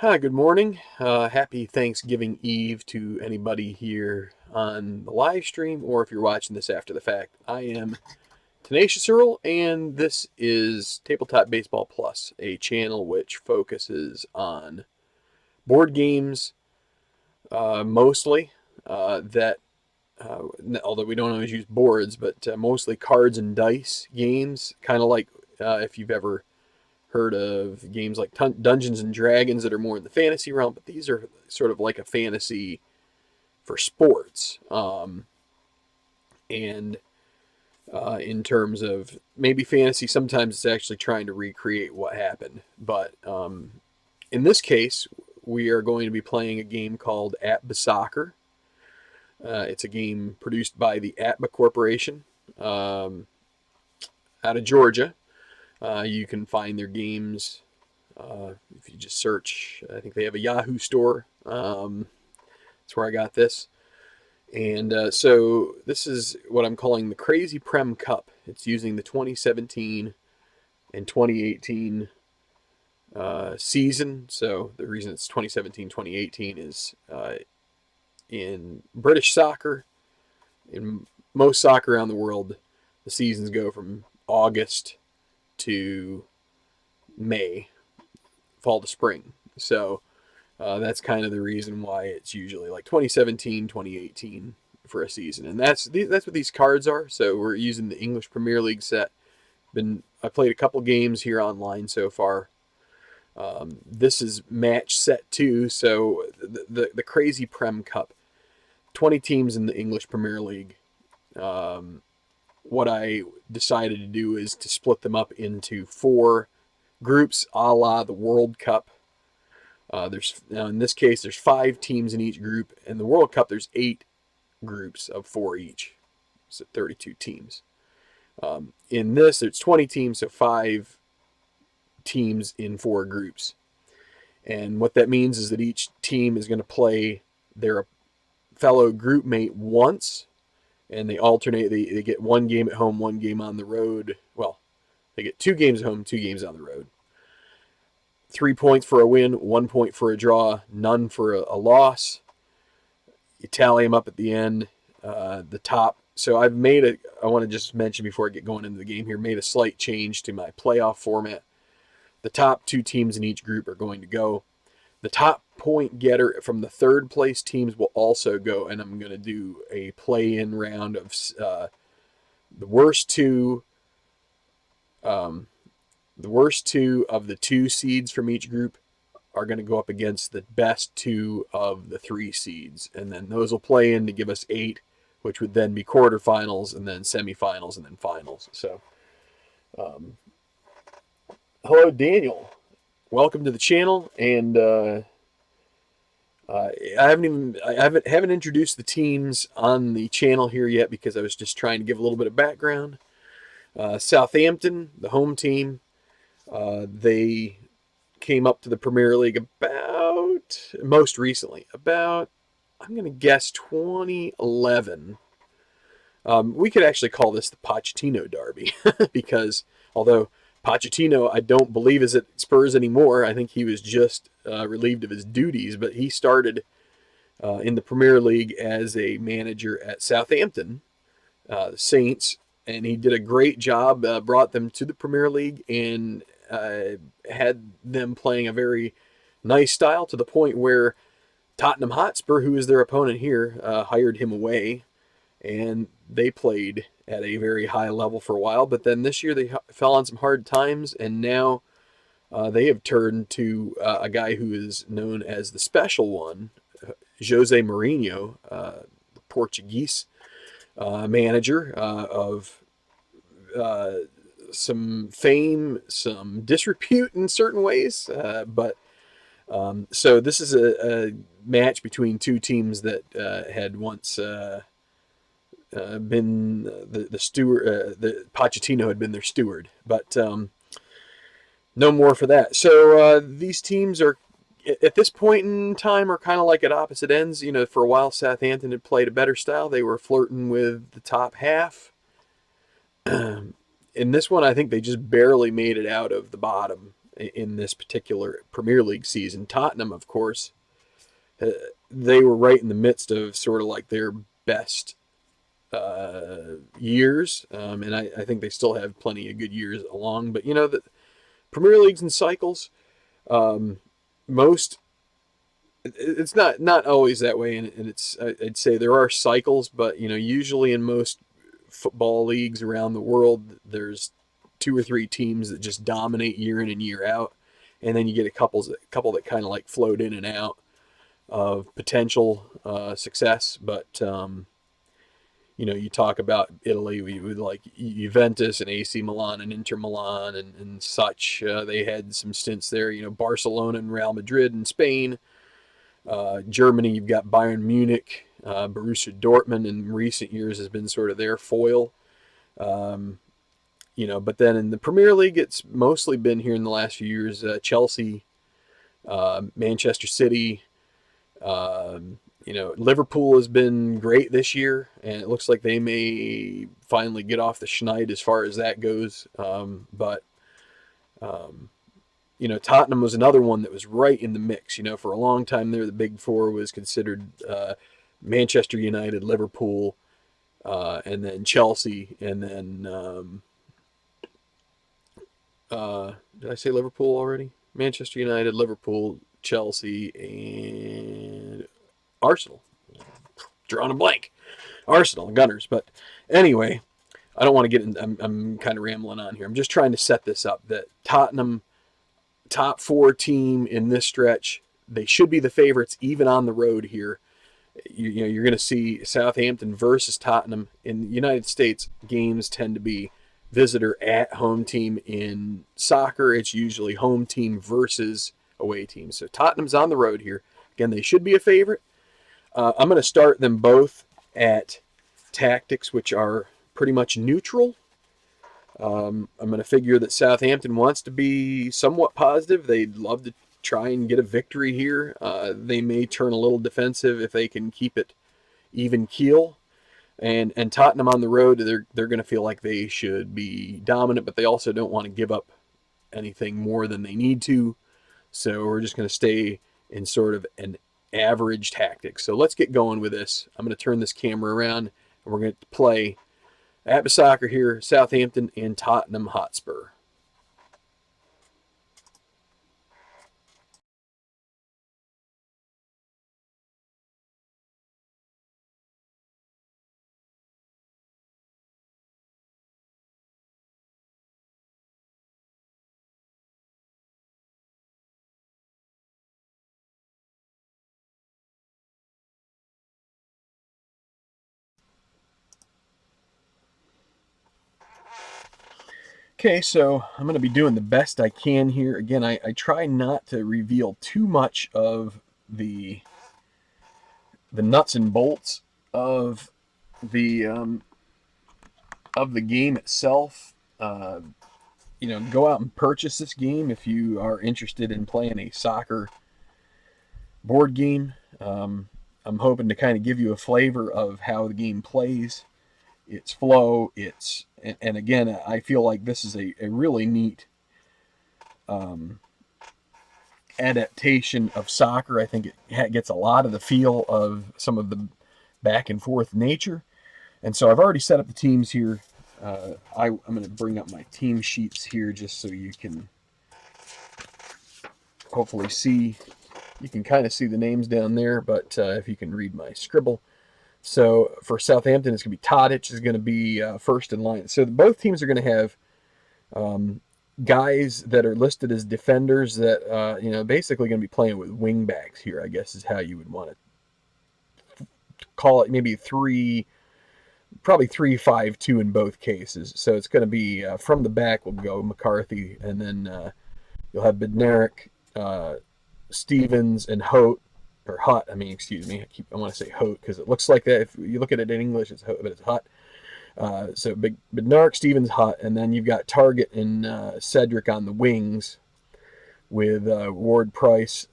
Hi, good morning. Happy Thanksgiving Eve to anybody here on the live stream, or if you're watching this after the fact. I am Tenacious Earl, and this is Tabletop Baseball Plus, a channel which focuses on board games mostly. That Although we don't always use boards, but mostly cards and dice games, kind of like if you've ever heard of games like Dungeons and Dragons that are more in the fantasy realm, but these are sort of like a fantasy for sports. And In terms of maybe fantasy, sometimes it's actually trying to recreate what happened. But in this case, we are going to be playing a game called APBA Soccer. It's a game produced by the APBA Corporation out of Georgia. You can find their games if you just search. I think they have a Yahoo store. That's where I got this. And so this is what I'm calling the Crazy Prem Cup. It's using the 2017 and 2018 season. So the reason it's 2017-2018 is in British soccer, in most soccer around the world, the seasons go from August to May, fall to spring. So that's kind of the reason why it's usually like 2017, 2018 for a season. And that's what these cards are. So we're using the English Premier League set. I played a couple games here online so far. This is match set 2, so the Crazy Prem Cup. 20 teams in the English Premier League. What I decided to do is to split them up into 4 groups, a la the World Cup. In this case, there's 5 teams in each group. In the World Cup, there's 8 groups of 4 each, so 32 teams. In this, there's 20 teams, so 5 teams in 4 groups. And what that means is that each team is going to play their fellow group mate once, and they alternate. They get 1 game at home, 1 game on the road. Well, they get 2 games at home, 2 games on the road. 3 points for a win, 1 point for a draw, none for a loss. You tally them up at the end. The top. So I want to just mention before I get going into the game here, made a slight change to my playoff format. The top 2 teams in each group are going to go. The top point getter from the 3rd place teams will also go, and I'm going to do a play-in round of the worst 2. The worst 2 of the 2 seeds from each group are going to go up against the best 2 of the 3 seeds. And then those will play in to give us 8, which would then be quarterfinals, and then semifinals, and then finals. So, hello, Daniel. Welcome to the channel. And I haven't introduced the teams on the channel here yet because I was just trying to give a little bit of background. Southampton, the home team, they came up to the Premier League most recently, I'm going to guess 2011. We could actually call this the Pochettino Derby because although Pochettino, I don't believe is at Spurs anymore. I think he was just relieved of his duties, but he started in the Premier League as a manager at Southampton, the Saints, and he did a great job, brought them to the Premier League, and had them playing a very nice style to the point where Tottenham Hotspur, who is their opponent here, hired him away, and they played at a very high level for a while. But then this year they fell on some hard times, and now they have turned to a guy who is known as the Special One, Jose Mourinho, the Portuguese manager of some fame, some disrepute in certain ways. So this is a match between 2 teams that had once been the steward. The Pochettino had been their steward, but no more for that. So these teams are at this point in time are kind of like at opposite ends. You know, for a while Southampton had played a better style. They were flirting with the top half. In this one, I think they just barely made it out of the bottom. in this particular Premier League season. Tottenham, of course, uh, they were right in the midst of sort of like their best years, and I think they still have plenty of good years along. But the Premier League's in cycles. Um, most it's not always that way, and I'd say there are cycles, but usually in most football leagues around the world, there's two or three teams that just dominate year in and year out, and then you get a couple that kind of like float in and out of potential success. But you talk about Italy with like Juventus and AC Milan and Inter Milan and such. They had some stints there. Barcelona and Real Madrid in Spain. Germany, you've got Bayern Munich. Borussia Dortmund in recent years has been sort of their foil. Um, but then in the Premier League, it's mostly been here in the last few years. Chelsea, Manchester City. Liverpool has been great this year, and it looks like they may finally get off the schneid as far as that goes. But Tottenham was another one that was right in the mix. For a long time there, the Big Four was considered Manchester United, Liverpool, and then Chelsea, and then did I say Liverpool already? Manchester United, Liverpool, Chelsea, and Arsenal. Drawing a blank. Arsenal, Gunners. But anyway, I don't want to get in. I'm kind of rambling on here. I'm just trying to set this up that Tottenham, top four team in this stretch, they should be the favorites even on the road here. You're going to see Southampton versus Tottenham. In the United States, games tend to be visitor at home team. In soccer, it's usually home team versus away team. So Tottenham's on the road here. Again, they should be a favorite. I'm going to start them both at tactics, which are pretty much neutral. I'm going to figure that Southampton wants to be somewhat positive. They'd love to try and get a victory here. They may turn a little defensive if they can keep it even keel. And Tottenham on the road, they're going to feel like they should be dominant, but they also don't want to give up anything more than they need to. So we're just going to stay in sort of an average tactic. So let's get going with this. I'm going to turn this camera around, and we're going to play APBA Soccer here, Southampton and Tottenham Hotspur. Okay, so I'm going to be doing the best I can here. Again, I try not to reveal too much of the nuts and bolts of the game itself. Go out and purchase this game if you are interested in playing a soccer board game. I'm hoping to kind of give you a flavor of how the game plays, its flow, and again, I feel like this is a really neat adaptation of soccer. I think it gets a lot of the feel of some of the back and forth nature. And so I've already set up the teams here. I'm going to bring up my team sheets here just so you can hopefully see. You can kind of see the names down there, but if you can read my scribble. So for Southampton, it's going to be Tadic is going to be first in line. So both teams are going to have guys that are listed as defenders that basically going to be playing with wing backs here, I guess is how you would want to call it. Maybe probably 3-5-2 in both cases. So it's going to be from the back will go McCarthy, and then you'll have Bednarik, Stevens, and Hote, or Hutt. I mean, excuse me. I want to say Hote because it looks like that. If you look at it in English, it's Hote, but it's Hutt. So Bednarik, Stevens, Hutt, and then you've got Target and Cedric on the wings with Ward, Price,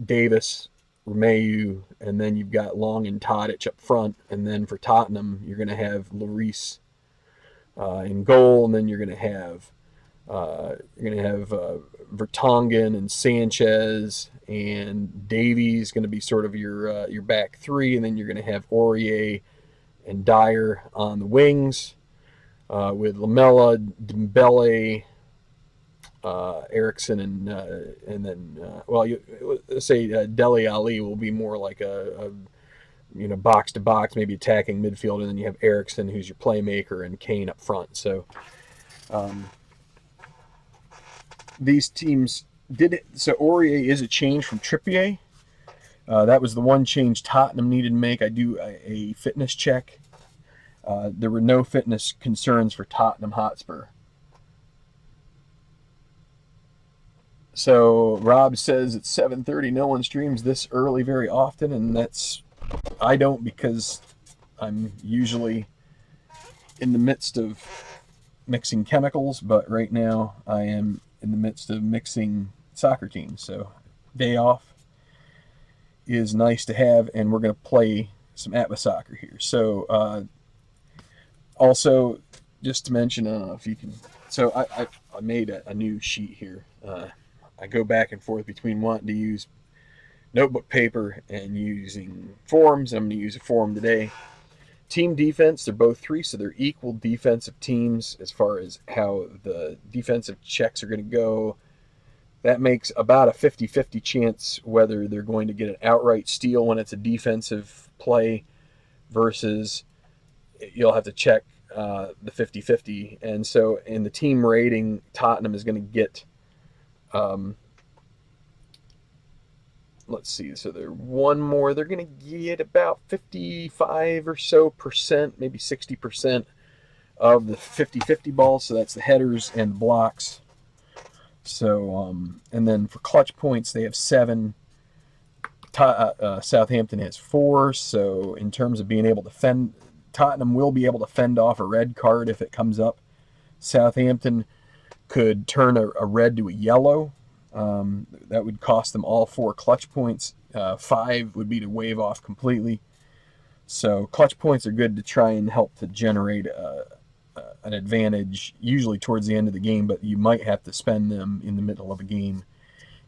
Davis, Romeu, and then you've got Long and Tadic up front. And then for Tottenham, you're going to have Lloris in goal, and then you're going to have You're going to have Vertonghen and Sanchez, and Davies going to be sort of your back three, and then you're going to have Aurier and Dyer on the wings, with Lamella, Dembele, Eriksson, and then let's say Dele Ali will be more like a box to box, maybe attacking midfield, and then you have Eriksson, who's your playmaker, and Kane up front. So um, these teams did it. So Aurier is a change from Trippier. That was the one change Tottenham needed to make. I do a fitness check. There were no fitness concerns for Tottenham Hotspur. So Rob says it's 7:30. No one streams this early very often, and I don't, because I'm usually in the midst of mixing chemicals, but right now I am in the midst of mixing soccer teams. So day off is nice to have, and we're going to play some APBA soccer here. So also, just to mention, I don't know if you can. So I made a new sheet here. I go back and forth between wanting to use notebook paper and using forms. I'm going to use a form today. Team defense, they're both 3, so they're equal defensive teams as far as how the defensive checks are going to go. That makes about a 50-50 chance whether they're going to get an outright steal when it's a defensive play versus you'll have to check the 50-50. And so in the team rating, Tottenham is going to get, let's see, so they're one more. They're going to get about 55 or so percent, maybe 60% of the 50-50 balls. So that's the headers and blocks. So, and then for clutch points, they have 7. Southampton has 4. So in terms of being able to fend, Tottenham will be able to fend off a red card if it comes up. Southampton could turn a red to a yellow. That would cost them all 4 clutch points. 5 would be to waive off completely. So clutch points are good to try and help to generate an advantage, usually towards the end of the game, but you might have to spend them in the middle of a game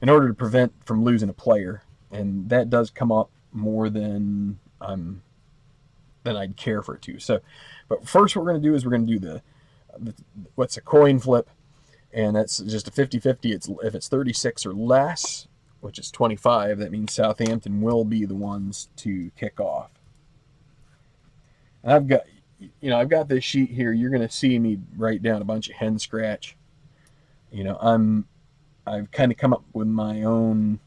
in order to prevent from losing a player. And that does come up more than I'd care for it to. So, but first what we're going to do is we're going to do what's a coin flip, and that's just a 50-50. If it's 36 or less, which is 25, that means Southampton will be the ones to kick off. And I've got this sheet here. You're going to see me write down a bunch of hen scratch. I've kind of come up with my own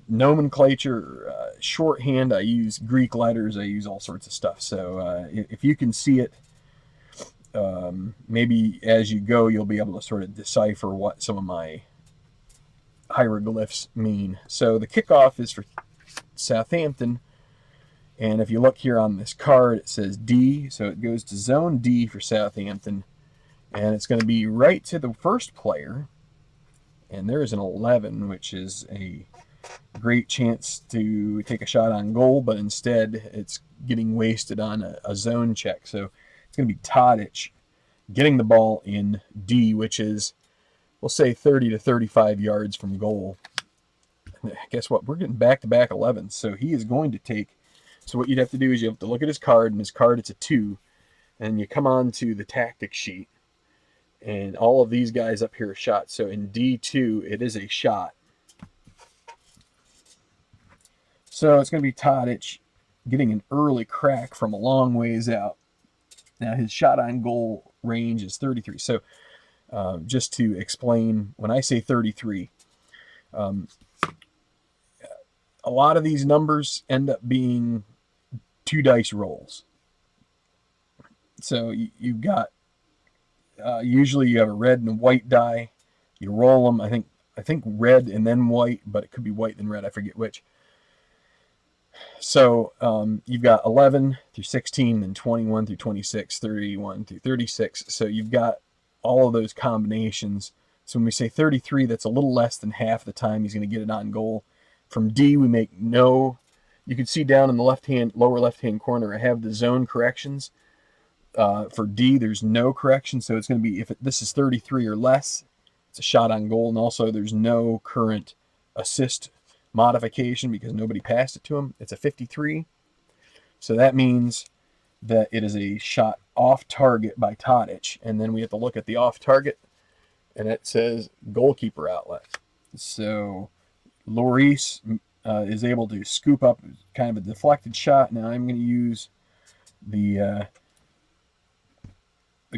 nomenclature, shorthand. I use Greek letters. I use all sorts of stuff. So if you can see it, maybe as you go, you'll be able to sort of decipher what some of my hieroglyphs mean. So the kickoff is for Southampton. And if you look here on this card, it says D. So it goes to zone D for Southampton. And it's going to be right to the first player. And there is an 11, which is a great chance to take a shot on goal, but instead it's getting wasted on a zone check. So it's going to be Tadic getting the ball in D, which is, we'll say, 30 to 35 yards from goal. And guess what? We're getting back-to-back 11s. So he is going to take, so what you'd have to do is you have to look at his card, and his card, it's a 2, and you come on to the tactic sheet, and all of these guys up here are shots. So in D2, it is a shot. So it's going to be Tadic getting an early crack from a long ways out. Now his shot on goal range is 33. So just to explain, when I say 33, a lot of these numbers end up being 2 dice rolls. So you've got, usually you have a red and a white die. You roll them, I think red and then white, but it could be white and red, I forget which. So you've got 11 through 16, then 21 through 26, 31 through 36. So you've got all of those combinations. So when we say 33, that's a little less than half the time he's going to get it on goal. From D, we make no. You can see down in the lower left-hand corner, I have the zone corrections. For D, there's no correction, so it's going to be, if this is 33 or less, it's a shot on goal, and also there's no current assist modification because nobody passed it to him. It's a 53, so that means that it is a shot off target by Tadic, and then we have to look at the off target, and it says goalkeeper outlet. So Lloris is able to scoop up kind of a deflected shot. Now I'm going to use the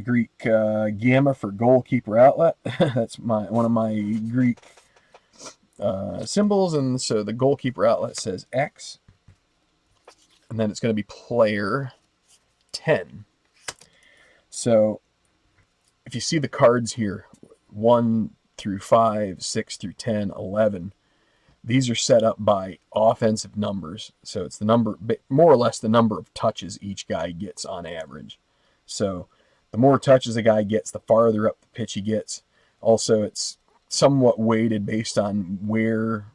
Greek gamma for goalkeeper outlet. That's one of my Greek symbols, and so the goalkeeper outlet says X, and then it's going to be player 10. So if you see the cards here, 1 through 5, 6 through 10, 11, these are set up by offensive numbers. So it's the number, more or less the number of touches each guy gets on average. So the more touches a guy gets, the farther up the pitch he gets. Also, it's somewhat weighted based on where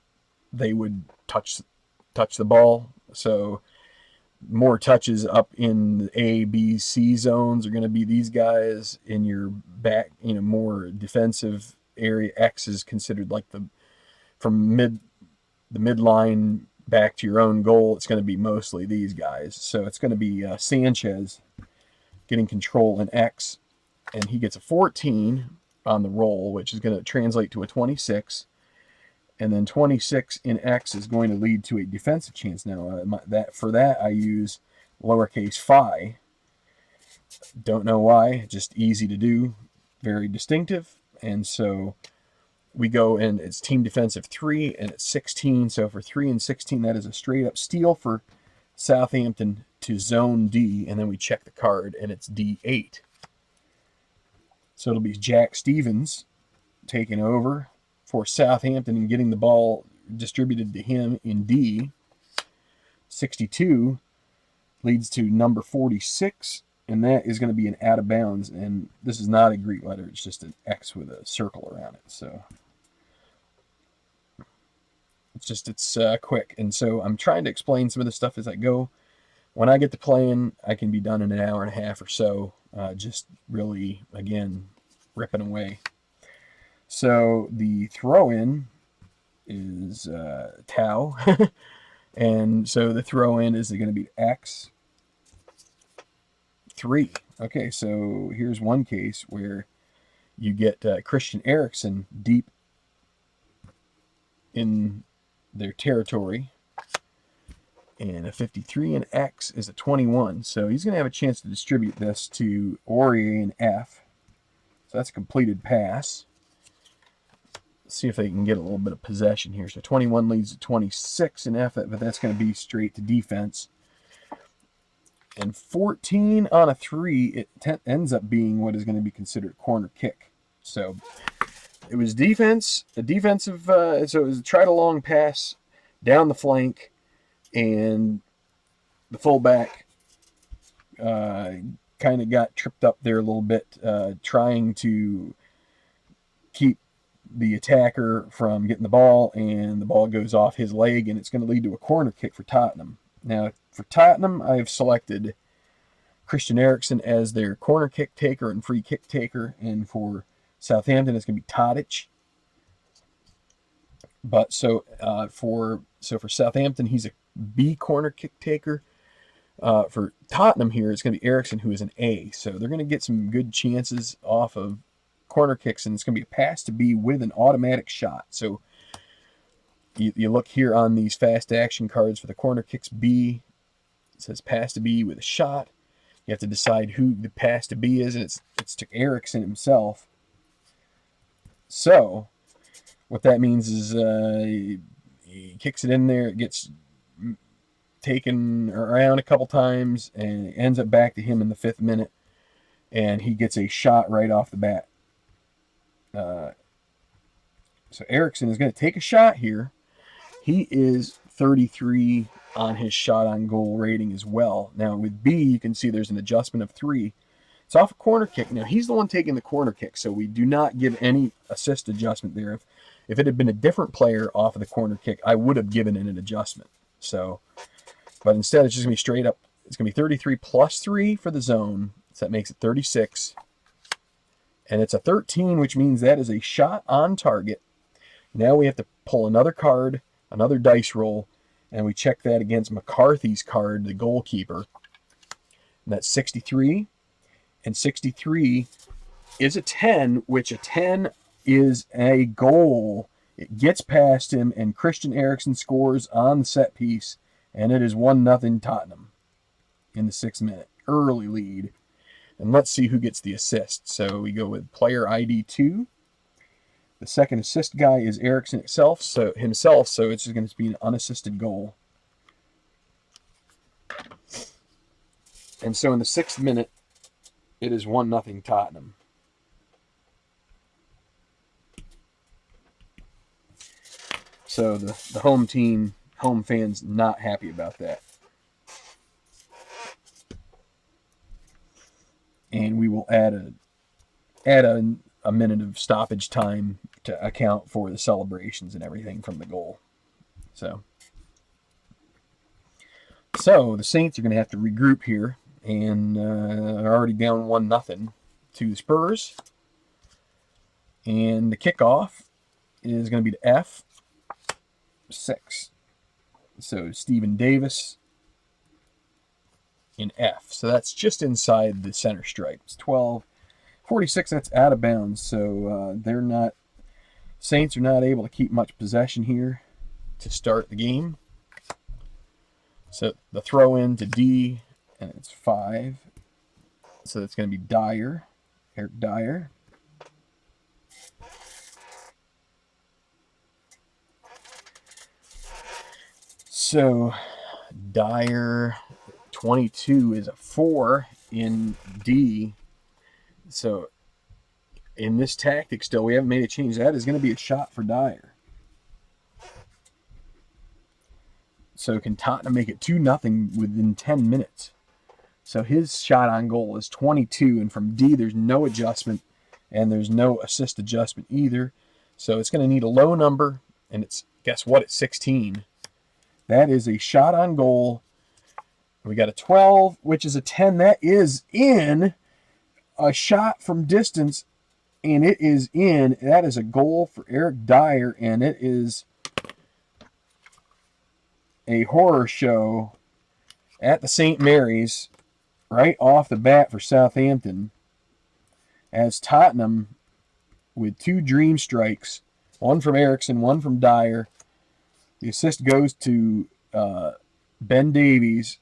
they would touch the ball. So more touches up in the A, B, C zones are going to be these guys. In your back, more defensive area, X is considered like from the midline back to your own goal. It's going to be mostly these guys. So it's going to be Sanchez getting control in X, and he gets a 14 on the roll, which is going to translate to a 26. And then 26 in X is going to lead to a defensive chance. Now, for that, I use lowercase phi. Don't know why. Just easy to do. Very distinctive. And so we go, and it's team defensive 3, and it's 16. So for 3 and 16, that is a straight-up steal for Southampton to zone D. And then we check the card, and it's D8. So it'll be Jack Stevens taking over for Southampton and getting the ball distributed to him in D. 62 leads to number 46, and that is going to be an out of bounds. And this is not a Greek letter, it's just an X with a circle around it. So it's quick. And so I'm trying to explain some of the stuff as I go. When I get to playing, I can be done in an hour and a half or so, just really, again, ripping away. So the throw-in is tau, and so the throw-in is going to be X3. Okay, so here's one case where you get Christian Eriksen deep in their territory, and a 53 in X is a 21. So he's going to have a chance to distribute this to Aurier in F. So that's a completed pass. See if they can get a little bit of possession here. So 21 leads to 26 in F, but that's going to be straight to defense. And 14 on a 3, it ends up being what is going to be considered a corner kick. So it was defense, a defensive, so it was a try to long pass down the flank, and the fullback kind of got tripped up there a little bit, trying to keep the attacker from getting the ball, and the ball goes off his leg, and it's going to lead to a corner kick for Tottenham. Now, for Tottenham, I have selected Christian Eriksen as their corner kick taker and free kick taker, and for Southampton, it's going to be Tadic. But for Southampton, he's a B corner kick taker. For Tottenham here, it's going to be Eriksen, who is an A. So they're going to get some good chances off of corner kicks, and it's going to be a pass to B with an automatic shot. So you look here on these fast action cards for the corner kicks B. It says pass to B with a shot. You have to decide who the pass to B is, and it's to Eriksen himself. So what that means is he kicks it in there. It gets taken around a couple times, and it ends up back to him in the 5th minute, and he gets a shot right off the bat. So Eriksen is going to take a shot here. He is 33 on his shot on goal rating as well. Now with B, you can see there's an adjustment of 3. It's off a corner kick. Now he's the one taking the corner kick, so we do not give any assist adjustment there. If it had been a different player off of the corner kick, I would have given it an adjustment. So, but instead it's just going to be straight up. It's going to be 33 plus 3 for the zone, So that makes it 36. And it's a 13, which means that is a shot on target. Now we have to pull another card, another dice roll, and we check that against McCarthy's card, the goalkeeper. And that's 63. And 63 is a 10, which a 10 is a goal. It gets past him, and Christian Eriksen scores on the set piece, and it is 1-0 Tottenham in the 6th minute. Early lead. And let's see who gets the assist. So we go with player ID 2. The second assist guy is Eriksen himself, so it's just going to be an unassisted goal. And so in the 6th minute, it is 1-0 Tottenham. So the home fans, not happy about that. And we will add a minute of stoppage time to account for the celebrations and everything from the goal. So the Saints are going to have to regroup here, and are already down 1-0 to the Spurs. And the kickoff is going to be to F6. So Stephen Davis in F. So that's just inside the center stripe. It's 12:46. That's out of bounds. So Saints are not able to keep much possession here to start the game. So the throw in to D, and it's 5. So that's going to be Dyer, Eric Dyer. So Dyer 22 is a 4 in D. So in this tactic still, we haven't made a change. That is going to be a shot for Dyer. So can Tottenham make it 2-0 within 10 minutes? So his shot on goal is 22, and from D there's no adjustment, and there's no assist adjustment either. So it's going to need a low number, and it's, guess what, it's 16. That is a shot on goal. We got a 12, which is a 10. That is in. A shot from distance, and it is in. That is a goal for Eric Dyer, and it is a horror show at the St. Mary's right off the bat for Southampton, as Tottenham, with 2 dream strikes, one from Eriksen, one from Dyer. The assist goes to Ben Davies.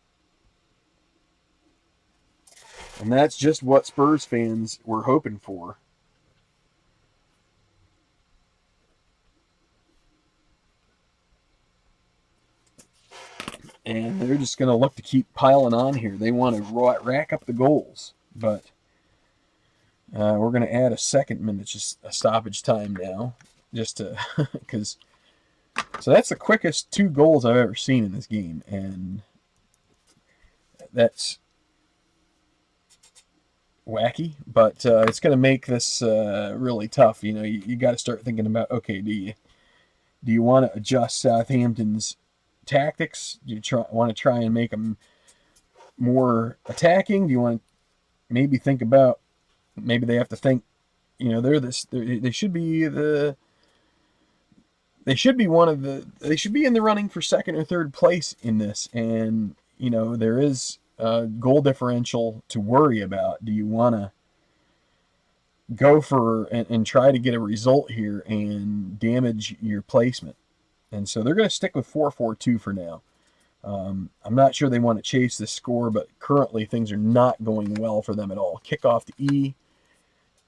And that's just what Spurs fans were hoping for. And they're just going to look to keep piling on here. They want to rack up the goals. But we're going to add a second minute, just a stoppage time now. Just to, because, so that's the quickest 2 goals I've ever seen in this game. And that's wacky, but it's going to make this really tough. You know, you got to start thinking about, okay, do you want to adjust Southampton's tactics? Do you want to try and make them more attacking? Do you want to maybe think about, maybe they have to think, you know, they should be in the running for second or third place in this, and you know there is goal differential to worry about. Do you want to go for and try to get a result here and damage your placement? And so they're going to stick with 4-4-2 for now. I'm not sure they want to chase this score, but currently things are not going well for them at all. Kickoff to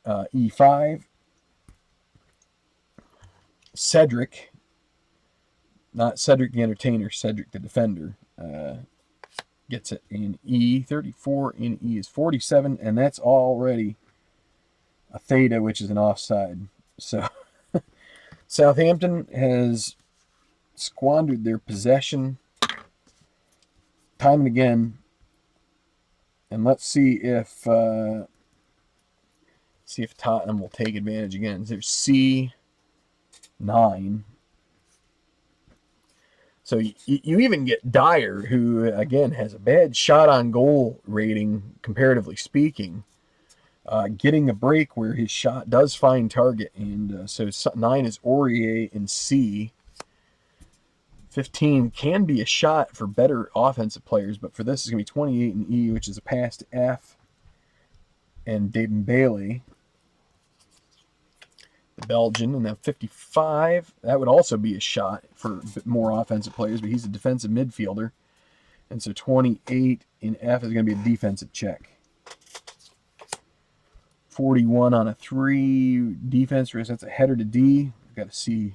E5. Cedric, not Cedric the Entertainer, Cedric the Defender, gets it in E. 34 in E is 47, and that's already a theta, which is an offside. So Southampton has squandered their possession time and again. And let's see if Tottenham will take advantage again. There's C9. So you even get Dyer, who, again, has a bad shot on goal rating, comparatively speaking, getting a break where his shot does find target. And so 9 is Aurier in C. 15 can be a shot for better offensive players, but for this, it's going to be 28 in E, which is a pass to F. And Dembele, the Belgian, and then 55, that would also be a shot for more offensive players, but he's a defensive midfielder. And so 28 in F is going to be a defensive check. 41 on a 3 defense race, that's a header to D. I've got to see.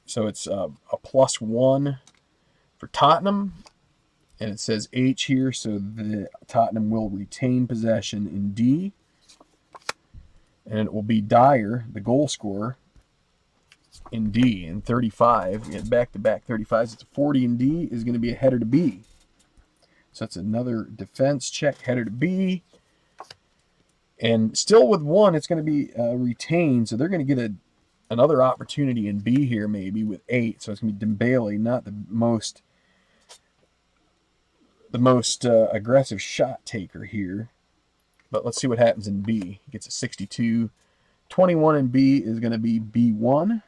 So it's a +1 for Tottenham. And it says H here, so the Tottenham will retain possession in D. And it will be Dyer, the goal scorer, in D. And 35, get back-to-back 35s. It's a 40 in D is going to be a header to B. So that's another defense check, header to B. And still with 1, it's going to be retained. So they're going to get another opportunity in B here, maybe, with 8. So it's going to be Dembele, not the most aggressive shot taker here. But let's see what happens in B. He gets a 62. 21 in B is going to be B1.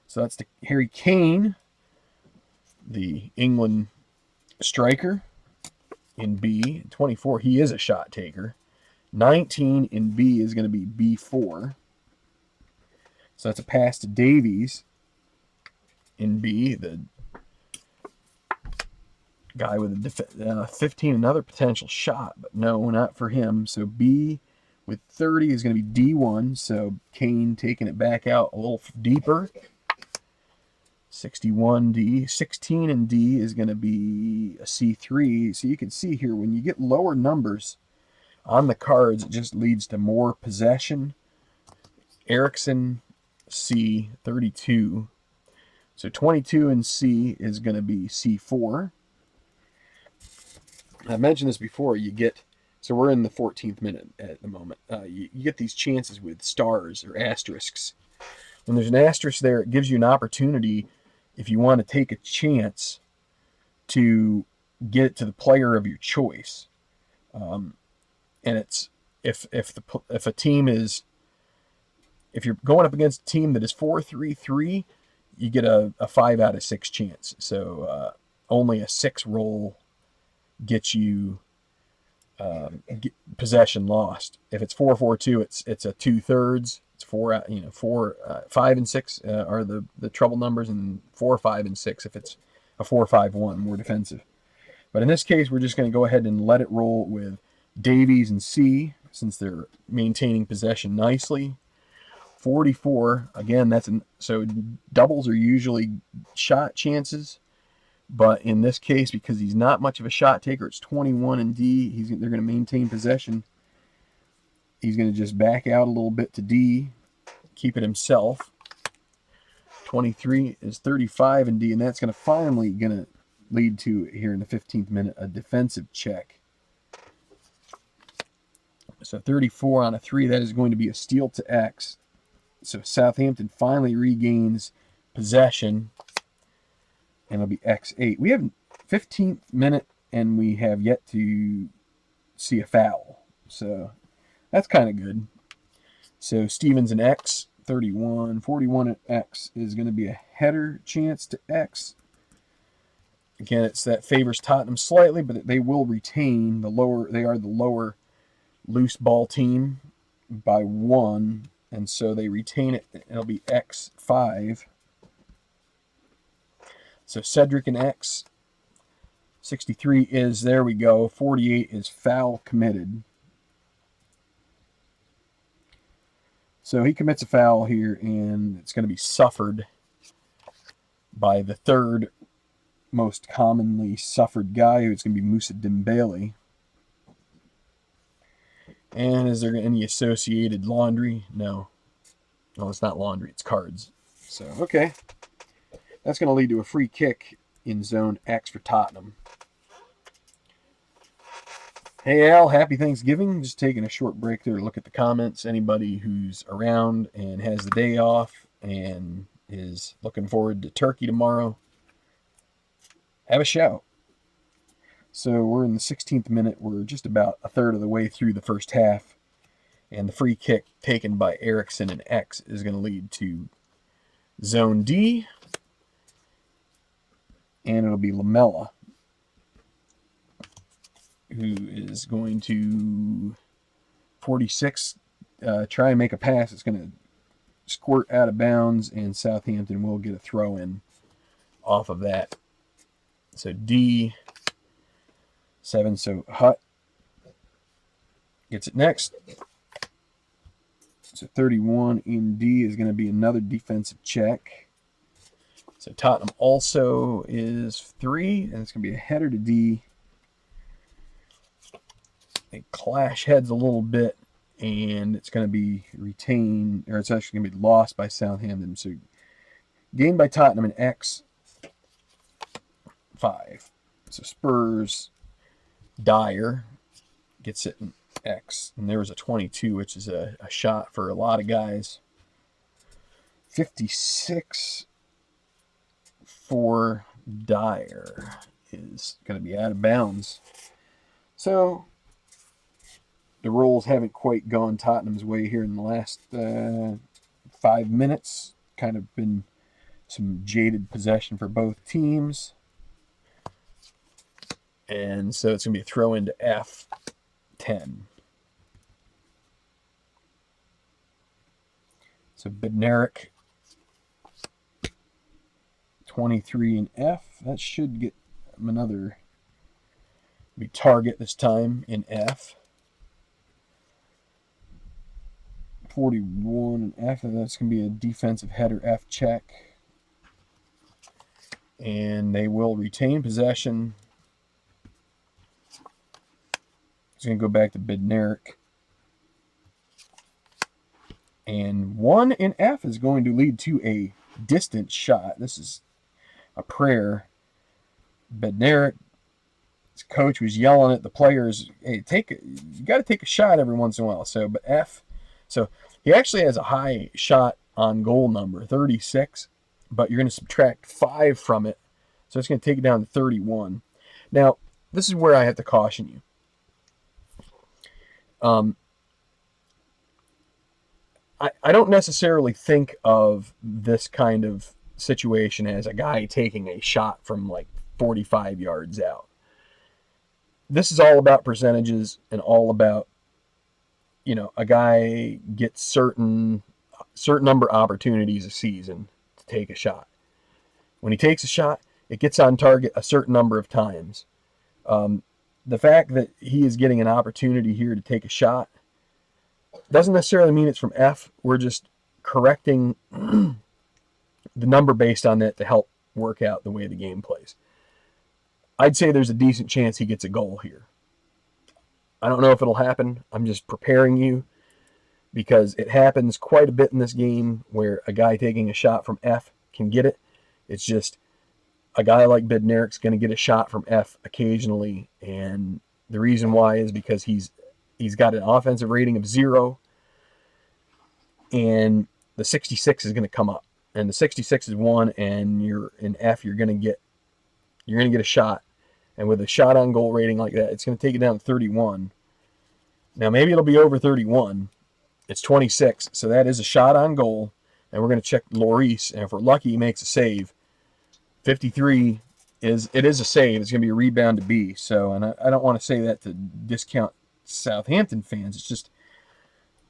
So that's the Harry Kane, the England striker, in B. 24, he is a shot taker. 19 in B is going to be B4. So that's a pass to Davies in B, the guy with a 15, another potential shot, but no, not for him. So B with 30 is going to be D1, so Kane taking it back out a little deeper. 61 D. 16 in D is going to be a C3. So you can see here, when you get lower numbers on the cards, it just leads to more possession. Ericsson, C, 32. So 22 in C is going to be C4. I mentioned this before. So we're in the 14th minute at the moment. You get these chances with stars or asterisks. When there's an asterisk there, it gives you an opportunity, if you want to take a chance, to get it to the player of your choice. And it's if you're going up against a team that is 4-3-3, you get a 5 out of 6 chance. So only a 6 roll gets you possession lost. If it's 4-4-2, it's a 2/3. It's 5 and 6 are the trouble numbers, and 4, 5, and 6 if it's a 4-5-1, more defensive. But in this case, we're just going to go ahead and let it roll with Davies and C, since they're maintaining possession nicely. 44, again, so doubles are usually shot chances, but in this case, because he's not much of a shot taker, it's 21 in D. They're going to maintain possession. He's going to just back out a little bit to D, keep it himself. 23 is 35 in D, and that's going to lead to, here in the 15th minute, a defensive check. So 34 on a 3, that is going to be a steal to X. So Southampton finally regains possession, and it'll be X8. We have 15th minute, and we have yet to see a foul. So that's kind of good. So Stevens and X, 31. 41 at X is going to be a header chance to X. Again, that favors Tottenham slightly, but they will retain the lower. They are the lower loose ball team by 1, and so they retain it. It'll be X5. So Cedric and X. 63 is, there we go. 48 is foul committed. So he commits a foul here, and it's going to be suffered by the third most commonly suffered guy, who's going to be Moussa Dembele. And is there any associated laundry? No. No, it's not laundry, it's cards. So, okay. That's going to lead to a free kick in zone X for Tottenham. Hey, Al, happy Thanksgiving. Just taking a short break there to look at the comments. Anybody who's around and has the day off and is looking forward to turkey tomorrow, have a shout. So we're in the 16th minute. We're just about a third of the way through the first half. And the free kick taken by Eriksson and X is going to lead to Zone D. And it'll be Lamella, who is going to 46 try and make a pass. It's going to squirt out of bounds, and Southampton will get a throw in off of that. So D7. So Hutt gets it next. So 31 in D is going to be another defensive check. So Tottenham also is 3, and it's going to be a header to D. They clash heads a little bit, and it's going to be retained, or it's actually going to be lost by Southampton. So gained by Tottenham in X, 5. So Spurs, Dyer gets it in X, and there was a 22, which is a shot for a lot of guys. 56 for Dyer is going to be out of bounds. So the rolls haven't quite gone Tottenham's way here in the last 5 minutes. Kind of been some jaded possession for both teams. And so it's going to be a throw into F10. So Bednarik, 23 in F. That should get him another target this time in F. 41 in F, and that's going to be a defensive header F check. And they will retain possession. It's going to go back to Bednarik. And 1 in F is going to lead to a distant shot. This is a prayer. Bednarik, his coach was yelling at the players, hey, you got to take a shot every once in a while. So, but F, so he actually has a high shot on goal number, 36, but you're going to subtract 5 from it. So it's going to take it down to 31. Now, this is where I have to caution you. I don't necessarily think of this kind of situation as a guy taking a shot from like 45 yards out. This is all about percentages and all about, a guy gets certain number of opportunities a season to take a shot. When he takes a shot, it gets on target a certain number of times. The fact that he is getting an opportunity here to take a shot doesn't necessarily mean it's from F. We're just correcting the number based on that to help work out the way the game plays. I'd say there's a decent chance he gets a goal here. I don't know if it'll happen. I'm just preparing you because it happens quite a bit in this game where a guy taking a shot from F can get it. It's just a guy like Bednarik's going to get a shot from F occasionally, and the reason why is because he's got an offensive rating of 0, and the 66 is going to come up, and the 66 is 1, and you're in F. You're going to get a shot, and with a shot on goal rating like that, it's going to take it down to 31. Now maybe it'll be over 31. It's 26, so that is a shot on goal, and we're going to check Lloris, and if we're lucky, he makes a save. 53 is a save. It's going to be a rebound to B. So, and I don't want to say that to discount Southampton fans. It's just,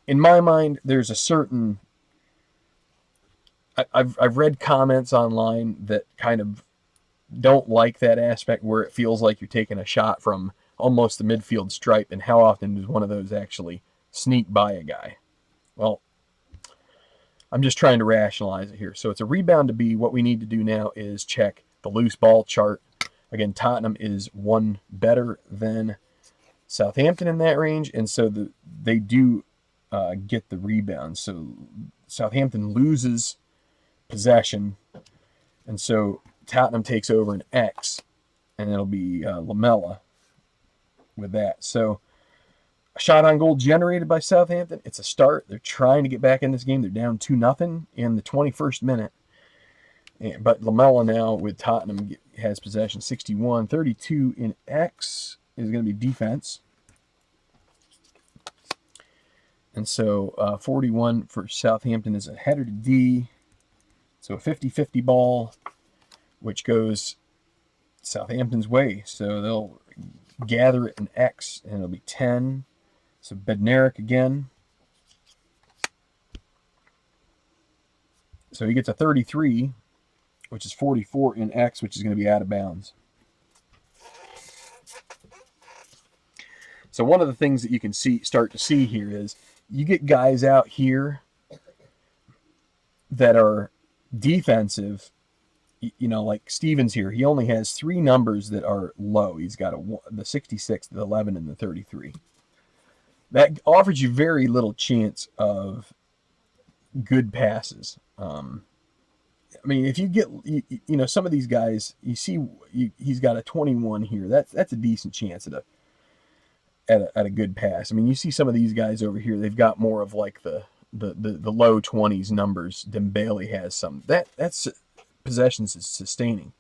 in my mind, there's a certain. I've read comments online that kind of don't like that aspect where it feels like you're taking a shot from almost the midfield stripe, and how often does one of those actually sneak by a guy? Well, I'm just trying to rationalize it here. So it's a rebound to B. What we need to do now is check the loose ball chart. Again, Tottenham is 1 better than Southampton in that range, and so they do get the rebound. So Southampton loses possession, and so Tottenham takes over an X, and it'll be Lamella with that. So a shot on goal generated by Southampton. It's a start. They're trying to get back in this game. They're down 2-0 in the 21st minute. But Lamella now with Tottenham has possession 61. 32 in X is going to be defense. And so 41 for Southampton is a header to D. So a 50-50 ball, which goes Southampton's way. So they'll gather it in X, and it'll be 10. So Bednarik again. So he gets a 33, which is 44 in X, which is going to be out of bounds. So one of the things that you can start to see here is you get guys out here that are defensive. You know, like Stevens here, he only has 3 numbers that are low. He's got the 66, the 11, and the 33. That offers you very little chance of good passes. I mean, if you get, you know, some of these guys, you see, he's got a 21 here. That's a decent chance at a good pass. I mean, you see some of these guys over here, they've got more of like the low 20s numbers. Dembele has some. That's possessions is sustaining.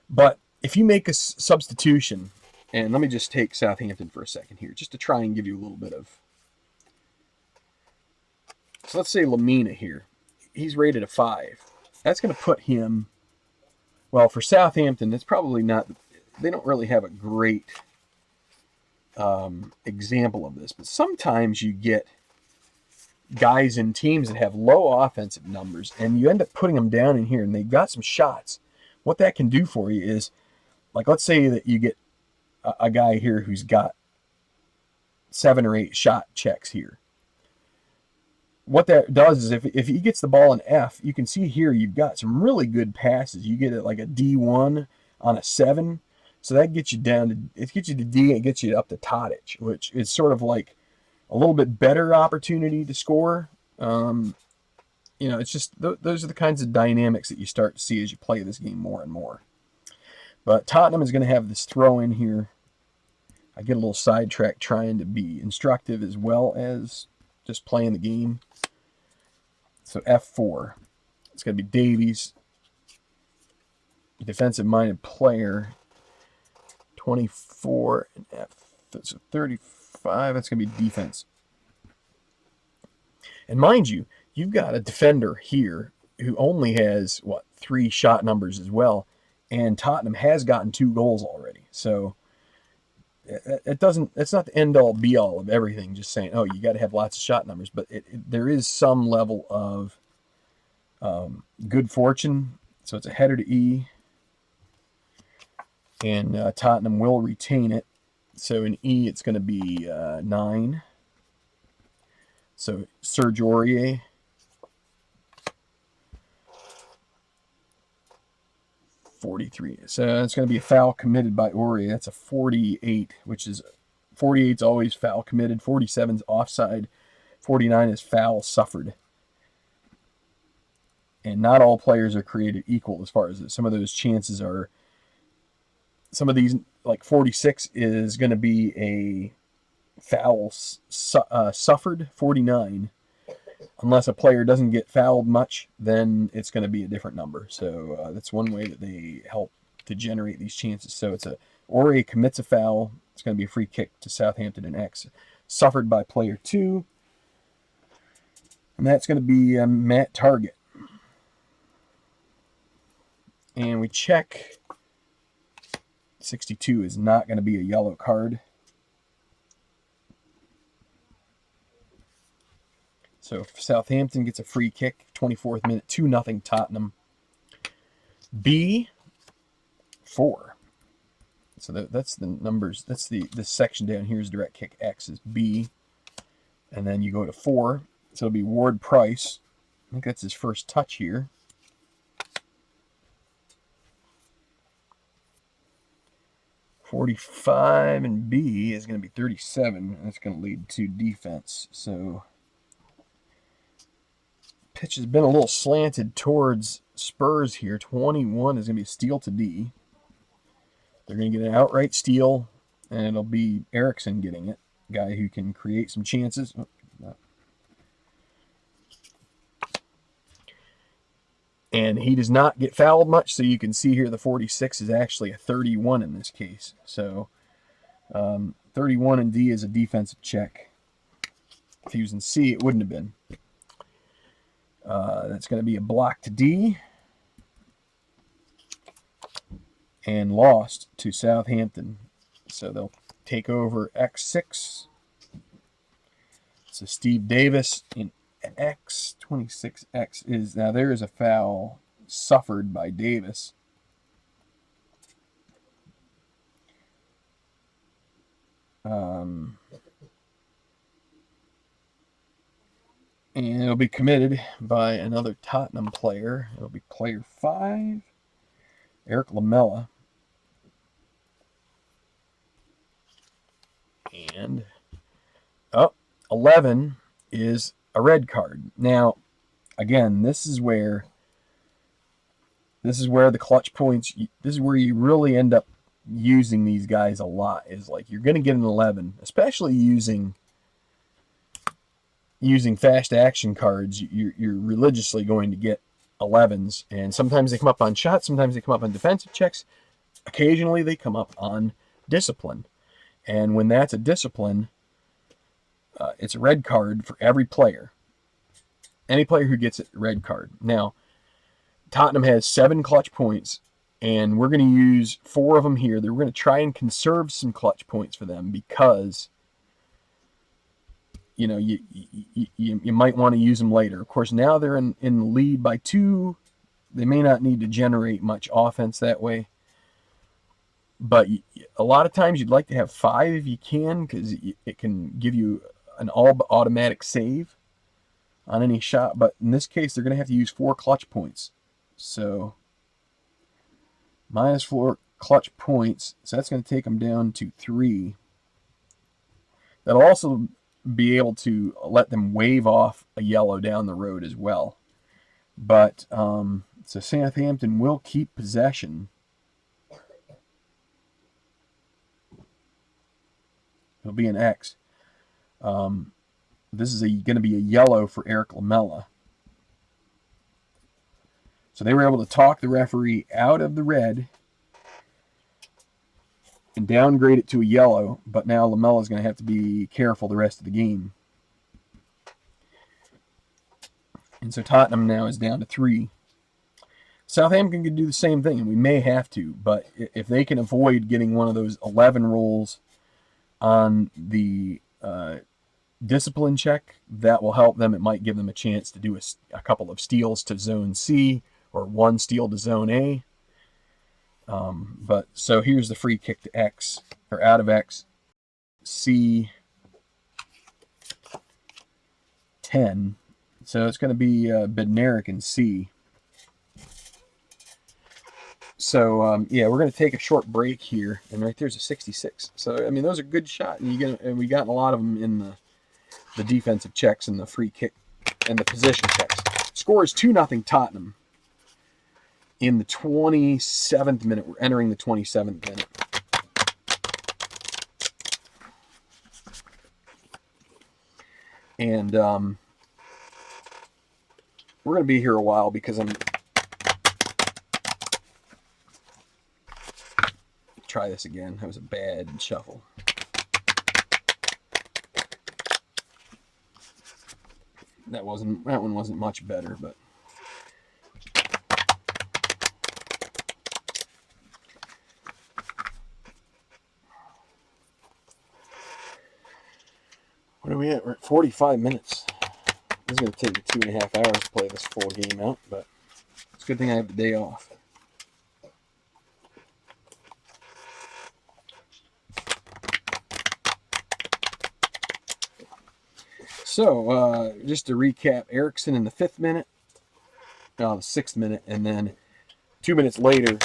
But if you make a substitution, and let me just take Southampton for a second here, just to try and give you a little bit of. So let's say Lamina here. He's rated a 5. That's going to put him, well, for Southampton, it's probably not, they don't really have a great example of this, but sometimes you get guys in teams that have low offensive numbers, and you end up putting them down in here, and they've got some shots. What that can do for you is, like, let's say that you get a guy here who's got 7 or 8 shot checks here. What that does is if he gets the ball in F, you can see here you've got some really good passes. You get it like a D1 on a 7, so that gets you down to, it gets you to D and gets you up to Tadic, which is sort of like a little bit better opportunity to score. You know, it's just those are the kinds of dynamics that you start to see as you play this game more and more. But Tottenham is going to have this throw in here. I get a little sidetracked trying to be instructive as well as just playing the game. So F4. It's going to be Davies, defensive-minded player. 24 and F. So 35. That's going to be defense. And mind you, you've got a defender here who only has, 3 shot numbers as well. And Tottenham has gotten 2 goals already. So it's not the end-all, be-all of everything, just saying, oh, you got to have lots of shot numbers. But there is some level of good fortune. So it's a header to E. And Tottenham will retain it. So in E, it's going to be 9. So Serge Aurier. 43. So it's going to be a foul committed by Aurier. That's a 48, which is 48 is always foul committed. 47 is offside. 49 is foul suffered. And not all players are created equal as far as this. Some of those chances are, some of these, like 46 is going to be a foul suffered. 49, unless a player doesn't get fouled much, then it's going to be a different number. So that's one way that they help to generate these chances. So it's Aurier commits a foul. It's going to be a free kick to Southampton in X. Suffered by player 2. And that's going to be Matt Target. And we check. 62 is not going to be a yellow card. So Southampton gets a free kick, 24th minute, 2-0 Tottenham. B4. So that's the numbers. That's this section down here is direct kick. X is B. And then you go to 4. So it'll be Ward Price. I think that's his first touch here. .45 and B is going to be 37. That's going to lead to defense. So pitch has been a little slanted towards Spurs here. 21 is going to be a steal to D. They're going to get an outright steal, and it'll be Eriksson getting it. Guy who can create some chances. And he does not get fouled much, so you can see here the 46 is actually a 31 in this case. So 31 in D is a defensive check. If he was in C, it wouldn't have been. That's going to be a block to D. And lost to Southampton. So they'll take over X6. So Steve Davis in X. 26X is, now there is a foul suffered by Davis. And it'll be committed by another Tottenham player. It'll be player 5, Eric Lamela. And 11 is a red card. Now, again, this is where the clutch points, this is where you really end up using these guys a lot, is like you're going to get an 11, especially using fast action cards. You're religiously going to get 11s, and sometimes they come up on shots, sometimes they come up on defensive checks, occasionally they come up on discipline. And when that's a discipline, it's a red card for every player. Any player who gets it, red card. Now, Tottenham has 7 clutch points, and we're going to use 4 of them here. We're going to try and conserve some clutch points for them because, you know, you might want to use them later. Of course, now they're in the lead by 2. They may not need to generate much offense that way. But a lot of times you'd like to have 5 if you can, because it can give you an all-automatic save on any shot. But in this case, they're going to have to use 4 clutch points. So minus 4 clutch points. So that's going to take them down to 3. That'll also be able to let them wave off a yellow down the road as well. But so Southampton will keep possession. It'll be an X. This is going to be a yellow for Eric Lamela. So they were able to talk the referee out of the red and downgrade it to a yellow, but now Lamela is going to have to be careful the rest of the game. And so Tottenham now is down to 3. Southampton can do the same thing, and we may have to, but if they can avoid getting one of those 11 rolls on the discipline check, that will help them. It might give them a chance to do a couple of steals to zone C or 1 steal to zone A. But so here's the free kick to X, or out of X, C 10. So it's going to be Bednarik in C. So yeah, we're going to take a short break here, and right there's a 66. So I mean, those are good shots, and we got a lot of them in the defensive checks and the free kick and the position checks. Score is 2-0 Tottenham in the 27th minute. We're entering the 27th minute. And we're going to be here a while because I'm... Try this again. That was a bad shuffle. That one wasn't much better, but what are we at? We're at 45 minutes. This is going to take me 2.5 hours to play this full game out, but it's a good thing I have the day off. So, just to recap, Eriksson in the 5th minute, the 6th minute, and then 2 minutes later,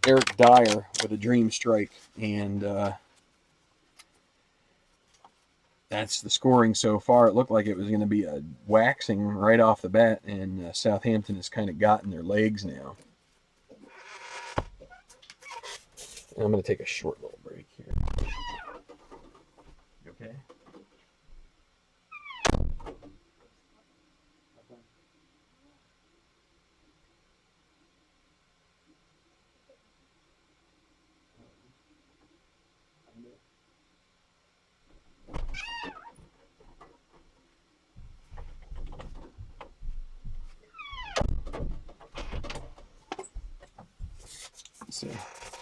Eric Dyer with a dream strike, and that's the scoring so far. It looked like it was going to be a waxing right off the bat, and Southampton has kind of gotten their legs now. And I'm going to take a short little break here. You okay?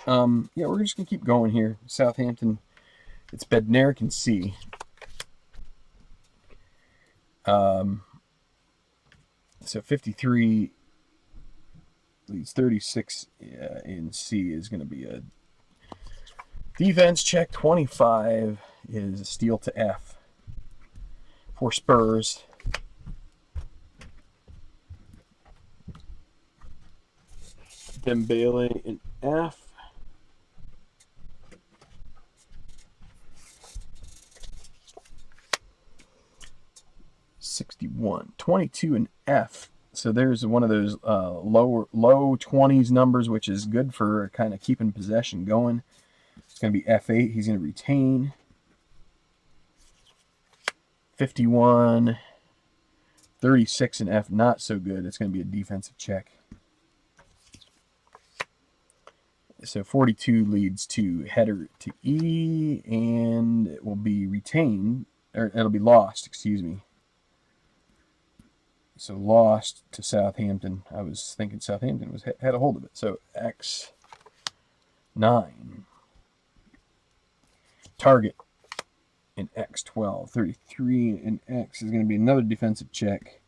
So, yeah, we're just going to keep going here. Southampton, it's Bednarik and C. So 53 leads 36 in C is going to be a defense check. 25 is a steal to F for Spurs. Dembele in F. $61. 22 in F. So there's one of those low 20s numbers, which is good for kind of keeping possession going. It's going to be F8. He's going to retain. 51. 36 in F. Not so good. It's going to be a defensive check. So 42 leads to header to E, and it will be retained, or it'll be lost, excuse me. So lost to Southampton. I was thinking Southampton had a hold of it. So X9. Target in X12. 33 in X is going to be another defensive check.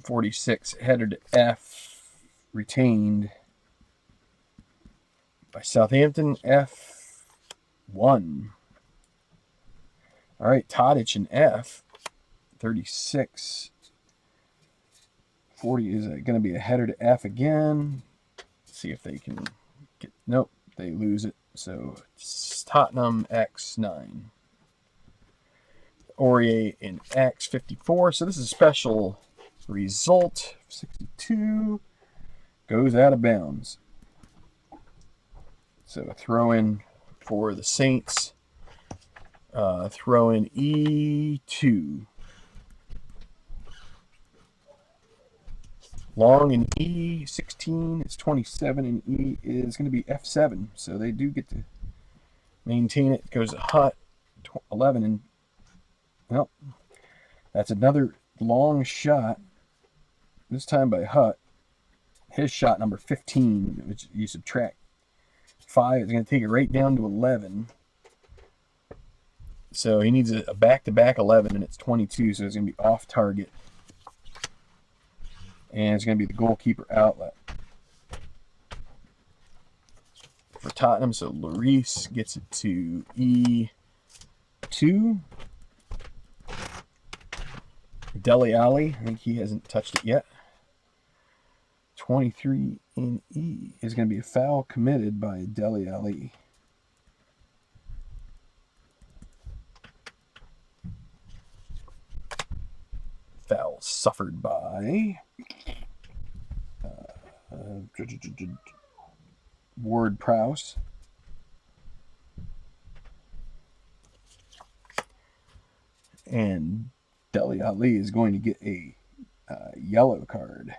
46 header to F. Retained by Southampton. F1. All right, Tadic in F. 36. 40 is going to be a header to F again. Let's see if they can get... Nope, they lose it. So it's Tottenham X9. Aurier in X. 54. So this is a special result. 62 goes out of bounds. So a throw in for the Saints. Throw in E2. Long in E, 16 is 27, and E is going to be F7. So they do get to maintain it. It goes to Hut, 11, and well, that's another long shot. This time by Hut. His shot number 15, which you subtract 5, is going to take it right down to 11. So he needs a back-to-back 11, and it's 22, so it's going to be off target. And it's going to be the goalkeeper outlet for Tottenham. So Lloris gets it to E2. Dele Alli, I think he hasn't touched it yet. 23 in E is going to be a foul committed by Dele Alli. Foul suffered by Ward-Prowse. And Dele Alli is going to get a yellow card.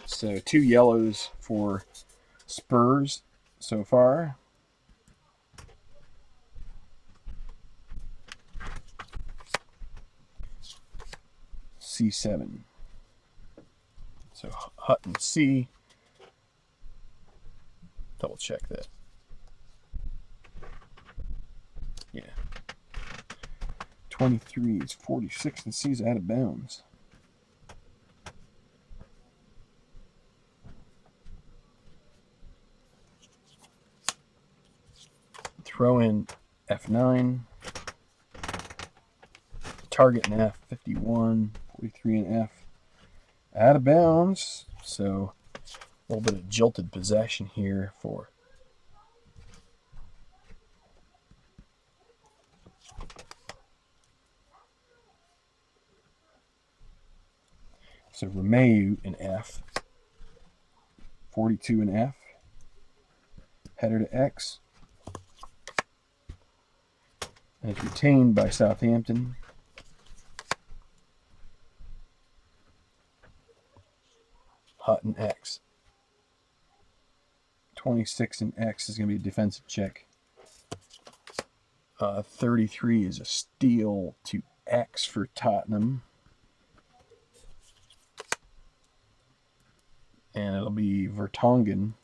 So 2 yellows for Spurs so far. C7. So Hutton C. Double check that. Yeah. 23 is 46 and C's out of bounds. Throw in F9. Target in F, 51, 43 in F. Out of bounds. So a little bit of jilted possession here for Romeu in F. 42 in F. Header to X. And it's retained by Southampton. Hutton X. 26 in X is going to be a defensive check. 33 is a steal to X for Tottenham. And it'll be Vertonghen.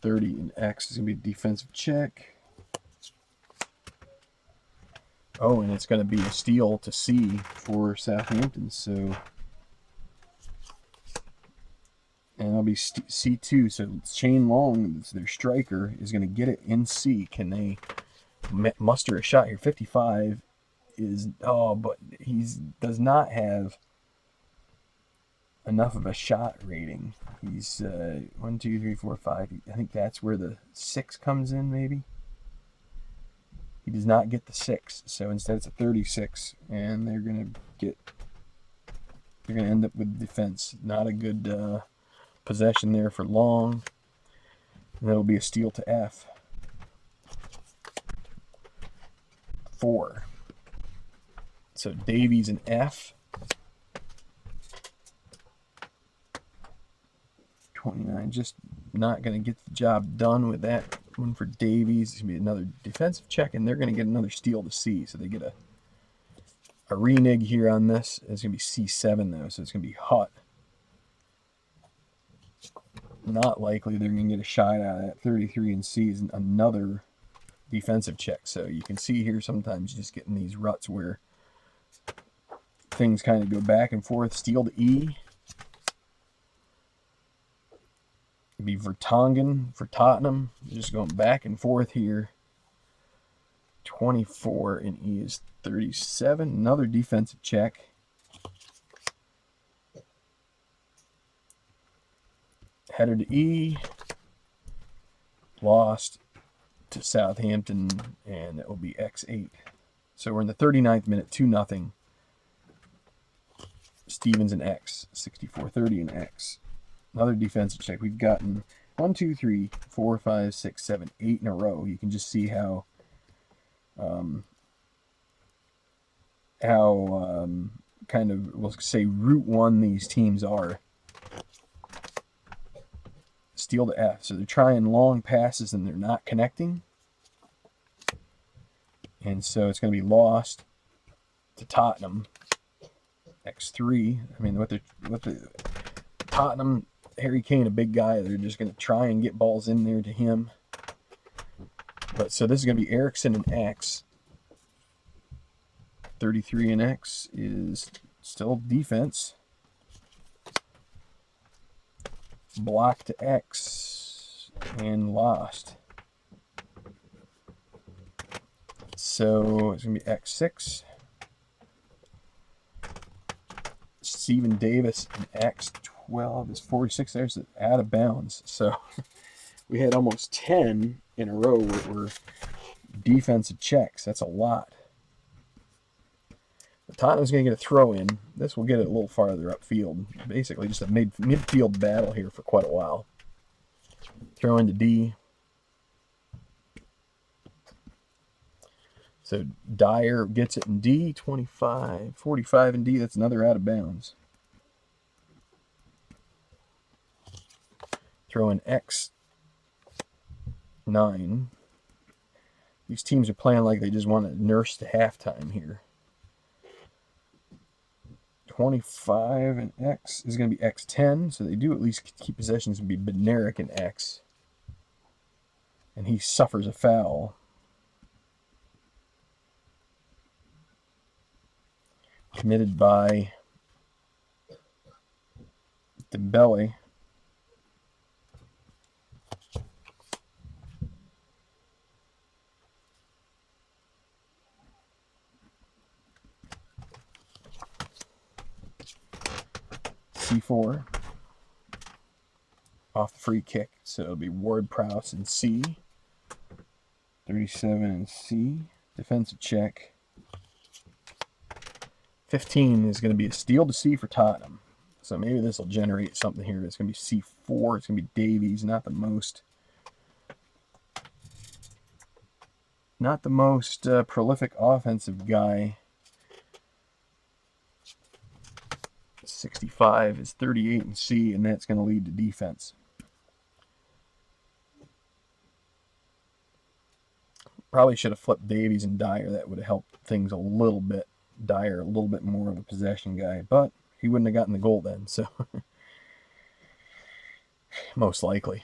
$30 and X is going to be a defensive check. Oh, and it's going to be a steal to C for Southampton. So, and it'll be C2. So Shane Long, their striker, is going to get it in C. Can they muster a shot here? 55 is, oh, but he does not have enough of a shot rating. He's 1, 2, 3, 4, 5. I think that's where the 6 comes in, maybe. He does not get the 6, so instead it's a 36, and they're gonna end up with defense. Not a good possession there for Long. And that'll be a steal to F. 4. So Davies and F. 29, just not going to get the job done with that one for Davies. It's going to be another defensive check, and they're going to get another steal to C. So they get a renege here on this. It's going to be C7, though, so it's going to be Hutt. Not likely they're going to get a shot out of that. 33 and C is another defensive check. So you can see here sometimes you just get in these ruts where things kind of go back and forth. Steal to E. Be Vertonghen for Tottenham. Just going back and forth here. 24 and E is 37. Another defensive check. Header to E. Lost to Southampton, and it will be X8. So we're in the 39th minute, 2-0. Stevens and X. 64-30 and X. Another defensive check. We've gotten 1, 2, 3, 4, 5, 6, 7, 8 in a row. You can just see how kind of, we'll say, Route 1 these teams are. Steal to F. So they're trying long passes and they're not connecting. And so it's going to be lost to Tottenham. X3. I mean, what the Tottenham, Harry Kane, a big guy. They're just going to try and get balls in there to him. But so this is going to be Eriksson and X. 33 and X is still defense. Block to X and lost. So it's going to be X6. Stephen Davis and X12 is 46. There's out of bounds. So we had almost 10 in a row that were defensive checks. That's a lot. But Tottenham's going to get a throw in. This will get it a little farther upfield. Basically just a midfield battle here for quite a while. Throw into D. So Dyer gets it in D. 25, 45 in D. That's another out of bounds. Throw in X9. These teams are playing like they just want to nurse to halftime here. 25 and X is going to be X10, so they do at least keep possessions and be Bednarik and X. And he suffers a foul. Committed by Dembele. C4 off the free kick, so it'll be Ward-Prowse and C. 37 and C. Defensive check. 15 is going to be a steal to C for Tottenham. So maybe this will generate something here. It's going to be C4. It's going to be Davies, not the most prolific offensive guy 65 is 38 in C, and that's going to lead to defense. Probably should have flipped Davies and Dyer. That would have helped things a little bit. Dyer a little bit more of a possession guy, but he wouldn't have gotten the goal then, so most likely.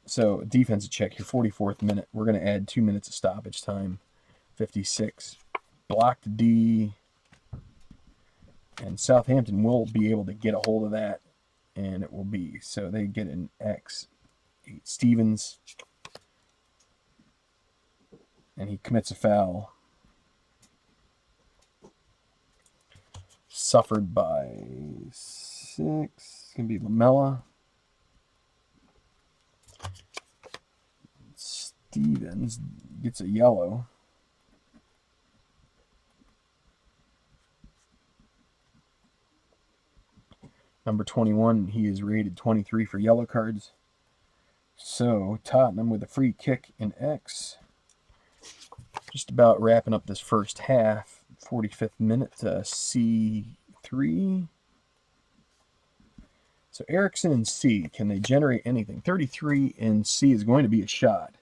So defensive check here, 44th minute. We're going to add 2 minutes of stoppage time. 56. Blocked D. And Southampton will be able to get a hold of that, and it will be. So they get an X. Stevens. And he commits a foul. Suffered by 6. It's going to be Lamella. Stevens gets a yellow. Number 21, he is rated 23 for yellow cards. So Tottenham with a free kick in X. Just about wrapping up this first half. 45th minute, C3. So Eriksson in C, can they generate anything? 33 in C is going to be a shot.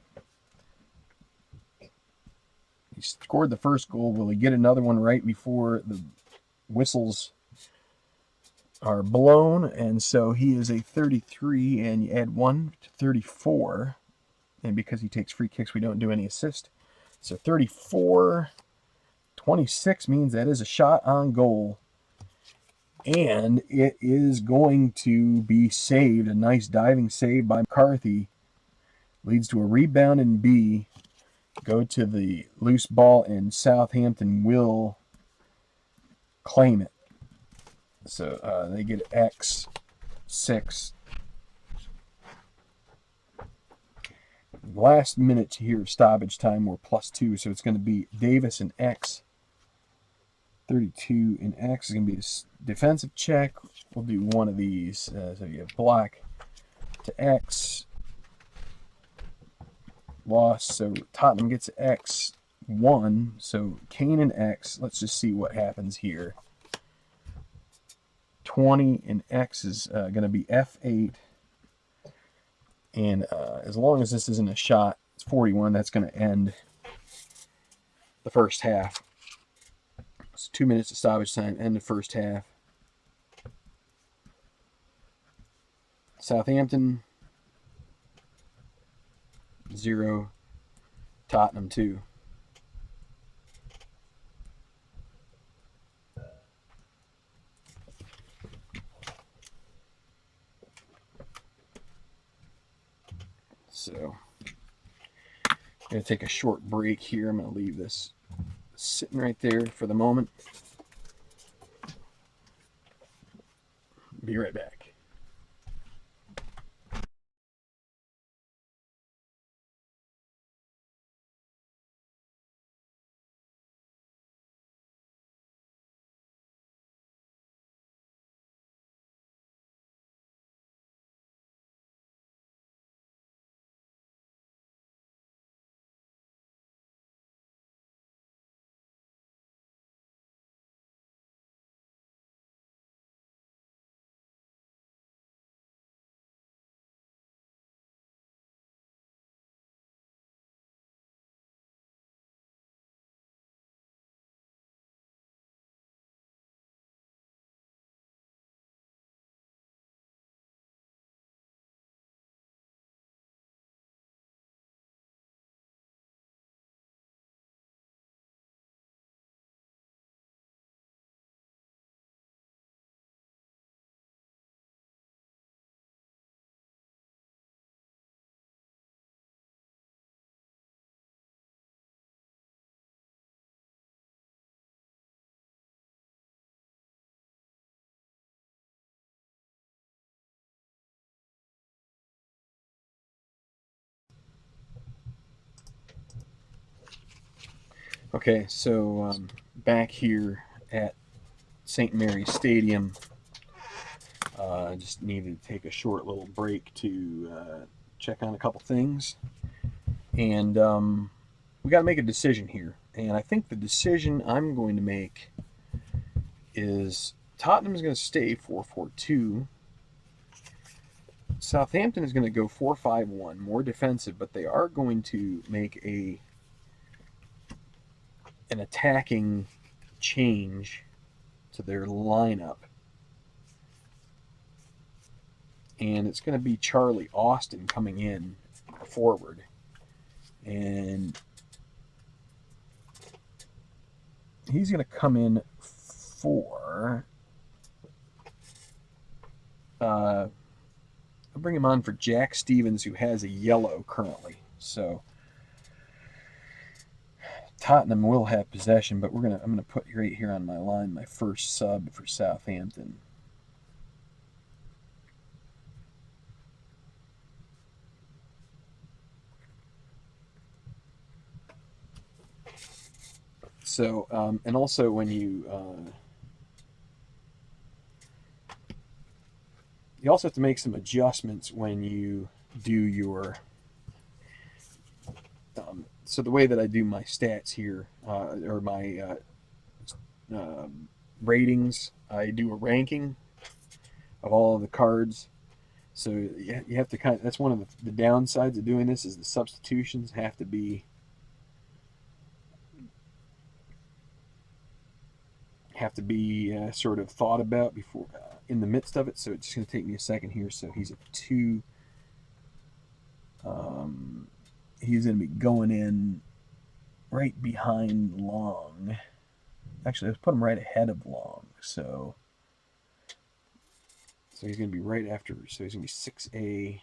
He scored the first goal. Will he get another one right before the whistles are blown? And so he is a 33, and you add 1 to 34. And because he takes free kicks, we don't do any assist. So 34, 26 means that is a shot on goal. And it is going to be saved. A nice diving save by McCarthy. Leads to a rebound in B. Go to the loose ball, and Southampton will claim it. So they get X6. Last minute here of stoppage time, we're +2, so it's going to be Davis and X. 32 in X is going to be a defensive check. We'll do one of these. So you have block to X. Loss. So Tottenham gets X1. So Kane and X. Let's just see what happens here. 20 in X is going to be F8. And as long as this isn't a shot, it's 41. That's going to end the first half. It's 2 minutes of stoppage time, end the first half. Southampton 0, Tottenham 2. So I'm going to take a short break here. I'm going to leave this sitting right there for the moment. Be right back. Okay, so back here at St. Mary's Stadium, I just needed to take a short little break to check on a couple things. And we got to make a decision here. And I think the decision I'm going to make is Tottenham is going to stay 4-4-2. Southampton is going to go 4-5-1, more defensive, but they are going to make an attacking change to their lineup. And it's going to be Charlie Austin coming in forward. And he's going to come in for... I'll bring him on for Jack Stevens, who has a yellow currently. So Tottenham will have possession, but I'm gonna put right here on my line my first sub for Southampton. So and also when you also have to make some adjustments when you do your so the way that I do my stats here, or my ratings, I do a ranking of all of the cards. So you have to that's one of the downsides of doing this, is the substitutions have to be sort of thought about before in the midst of it. So it's just going to take me a second here. So he's a 2. He's going to be going in right behind Long. Actually, let's put him right ahead of Long. So he's going to be right after. So he's going to be 6A.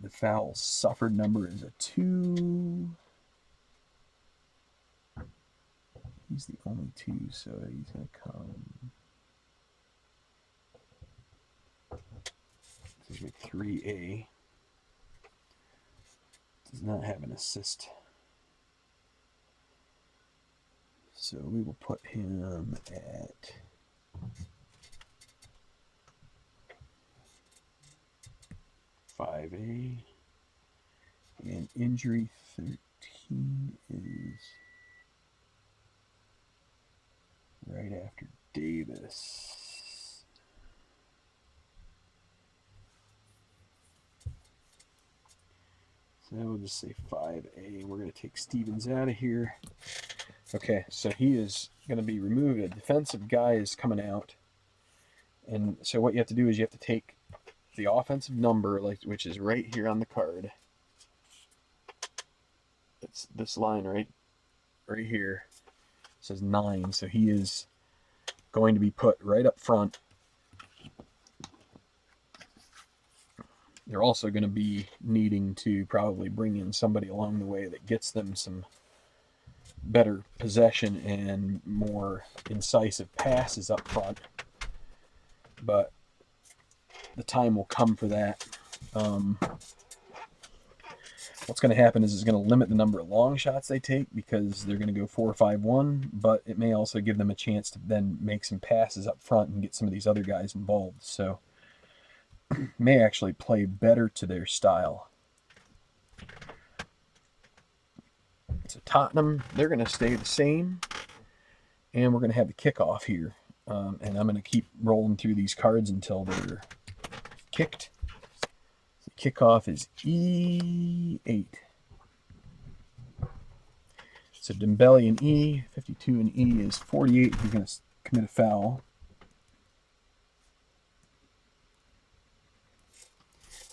The foul suffered number is a 2. He's the only 2, so he's going to come. He's going to be 3A. Does not have an assist. So we will put him at .5A. And injury 13 is right after Davis. So we'll just say 5A. We're going to take Stevens out of here. Okay, so he is going to be removed. A defensive guy is coming out. And so what you have to do is you have to take the offensive number, which is right here on the card. It's this line right here. It says 9. So he is going to be put right up front. They're also going to be needing to probably bring in somebody along the way that gets them some better possession and more incisive passes up front. But the time will come for that. What's going to happen is it's going to limit the number of long shots they take, because they're going to go 4-5-1, but it may also give them a chance to then make some passes up front and get some of these other guys involved. So may actually play better to their style. So Tottenham, they're going to stay the same, and we're going to have the kickoff here. And I'm going to keep rolling through these cards until they're kicked. The kickoff is E8. So Dembele in E, 52 in E is 48. He's going to commit a foul.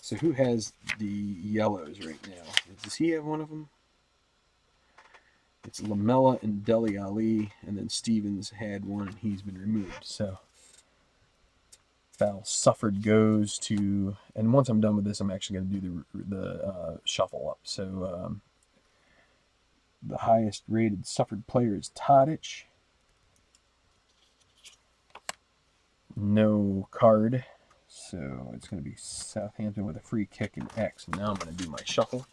So who has the yellows right now? Does he have one of them? It's Lamella and Dele Alli, and then Stevens had one, and he's been removed. So foul suffered goes to, and once I'm done with this, I'm actually going to do the shuffle up. So the highest rated suffered player is Tadic. No card. So it's going to be Southampton with a free kick and X. And now I'm going to do my shuffle.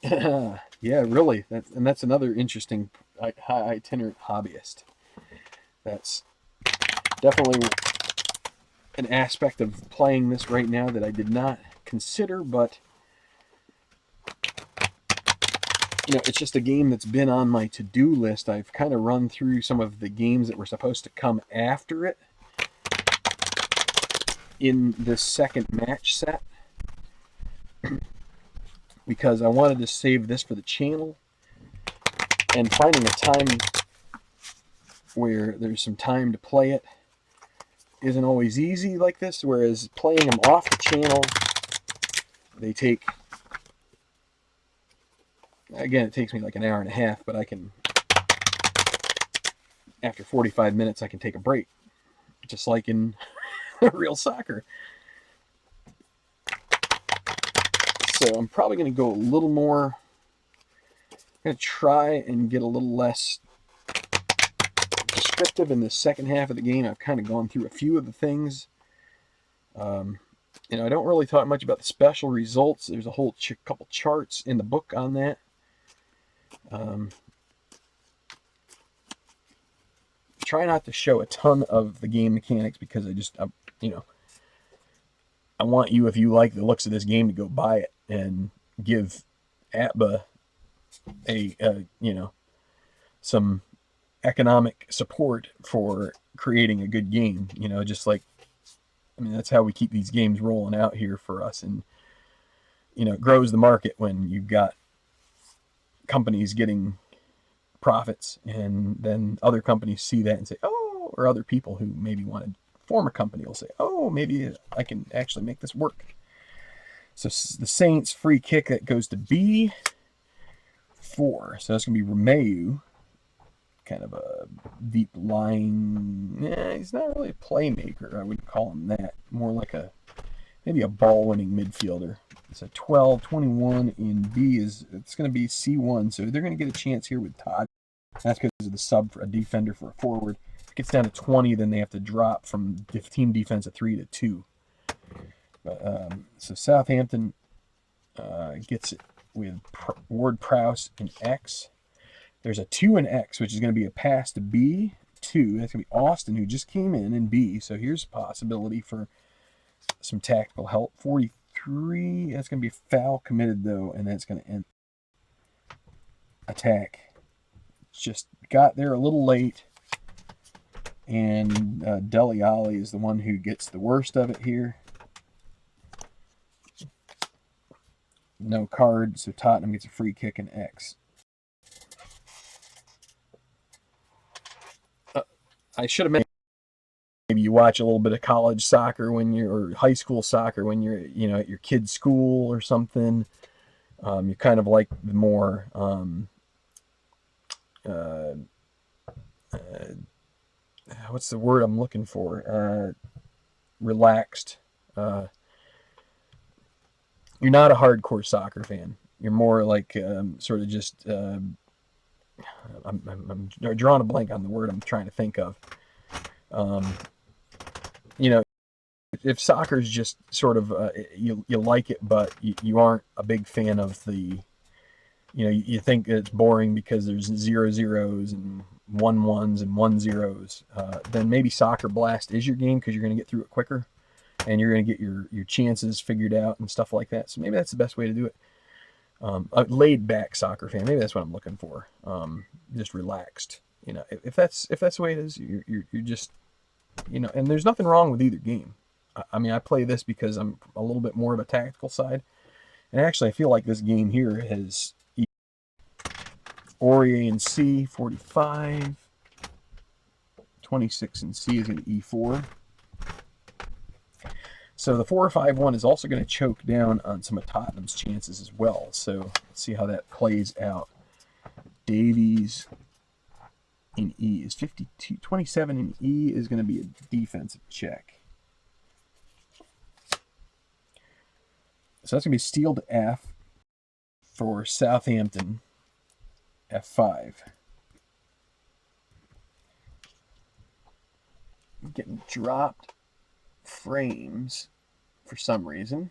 Yeah, really. That's another interesting high itinerant hobbyist. That's definitely an aspect of playing this right now that I did not consider, but it's just a game that's been on my to-do list. I've kind of run through some of the games that were supposed to come after it in this second match set because I wanted to save this for the channel, and finding a time where there's some time to play it isn't always easy like this, whereas playing them off the channel, they take, again, it takes me like an hour and a half, but I can, after 45 minutes, I can take a break, just like in real soccer. So I'm probably going to go a little more, I'm going to try and get a little less descriptive in the second half of the game. I've kind of gone through a few of the things. I don't really talk much about the special results. There's a whole couple charts in the book on that. Try not to show a ton of the game mechanics because I want you, if you like the looks of this game, to go buy it and give APBA some economic support for creating a good game. Just like, that's how we keep these games rolling out here for us, and it grows the market when you've got companies getting profits, and then other companies see that and say, oh, or other people who maybe want to form a company will say, oh, maybe I can actually make this work. So the Saints free kick, that goes to B4. So that's going to be Romeu, kind of a deep line. He's not really a playmaker. I wouldn't call him that. More like maybe a ball-winning midfielder. It's a 12-21 in B. It's going to be C1. So they're going to get a chance here with Todd. That's because of the sub for a defender for a forward. If it gets down to 20, then they have to drop from team defense of 3 to 2. But, so Southampton gets it with Ward-Prowse in X. There's a 2 in X, which is going to be a pass to B2. That's going to be Austin, who just came in B. So here's a possibility for some tactical help. 43. That's going to be a foul committed, though, and that's going to end attack. Just got there a little late, and Dele Alli is the one who gets the worst of it here. No card, so Tottenham gets a free kick in X. I should have mentioned, maybe you watch a little bit of college soccer or high school soccer when you're at your kid's school or something. You're kind of like the more what's the word I'm looking for? Relaxed. You're not a hardcore soccer fan. You're more like sort of just. I'm drawing a blank on the word I'm trying to think of. If soccer's just sort of you like it, but you aren't a big fan of the. You think it's boring because there's 0-0s and 1-1s and 1-0s. Then maybe Soccer Blast is your game because you're going to get through it quicker, and you're going to get your chances figured out and stuff like that. So maybe that's the best way to do it. A laid back soccer fan, maybe that's what I'm looking for. Just relaxed. If that's the way it is, you're just and there's nothing wrong with either game. I play this because I'm a little bit more of a tactical side, and actually I feel like this game here has Aurier in C, 45. 26 in C is going to E4. So the 4-5-1 is also going to choke down on some of Tottenham's chances as well. So let's see how that plays out. Davies in E is 52. 27 in E is going to be a defensive check. So that's going to be steal to F for Southampton. F5. I'm getting dropped frames for some reason.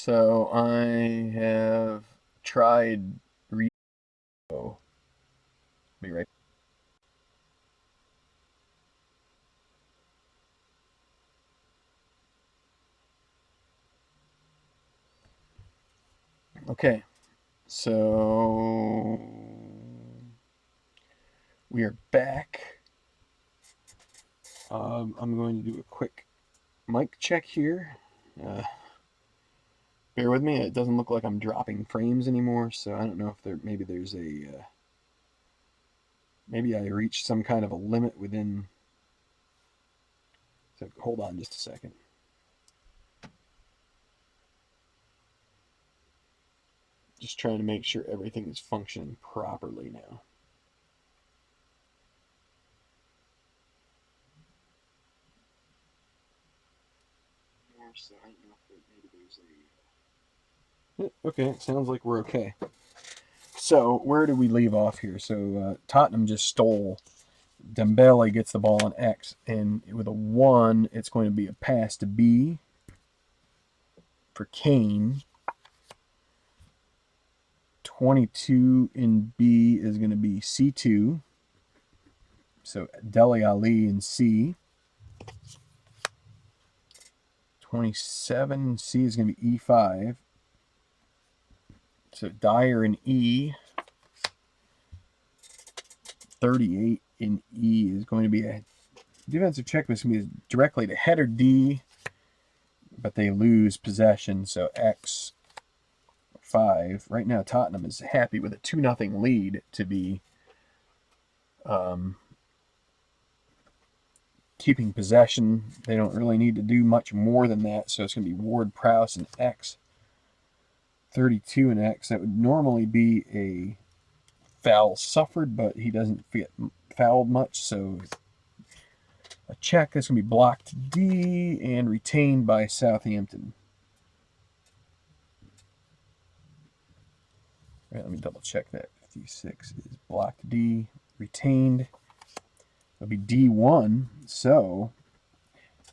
So I have tried oh, be right. Okay, so we are back. I'm going to do a quick mic check here. Uh, Bear with me. It doesn't look like I'm dropping frames anymore, so I don't know if maybe there's a maybe I reached some kind of a limit within. So hold on just a second. Just trying to make sure everything is functioning properly now. So I don't know if maybe there's a. Okay, it sounds like we're okay. So where do we leave off here? So Tottenham just stole. Dembele gets the ball on X, and with a 1, it's going to be a pass to B for Kane. 22 in B is going to be C2. So Dele Ali in C. 27 C is going to be E5. So Dyer in E. 38 in E is going to be a defensive check. This is going to be directly to header D, but they lose possession. So X5. Right now, Tottenham is happy with a 2-0 lead to be keeping possession. They don't really need to do much more than that. So it's going to be Ward-Prowse and X. 32 and X. That would normally be a foul suffered, but he doesn't get fouled much, so a check. That's going to be blocked D and retained by Southampton. All right, let me double check that. 56 is blocked D, retained. It'll be D1, so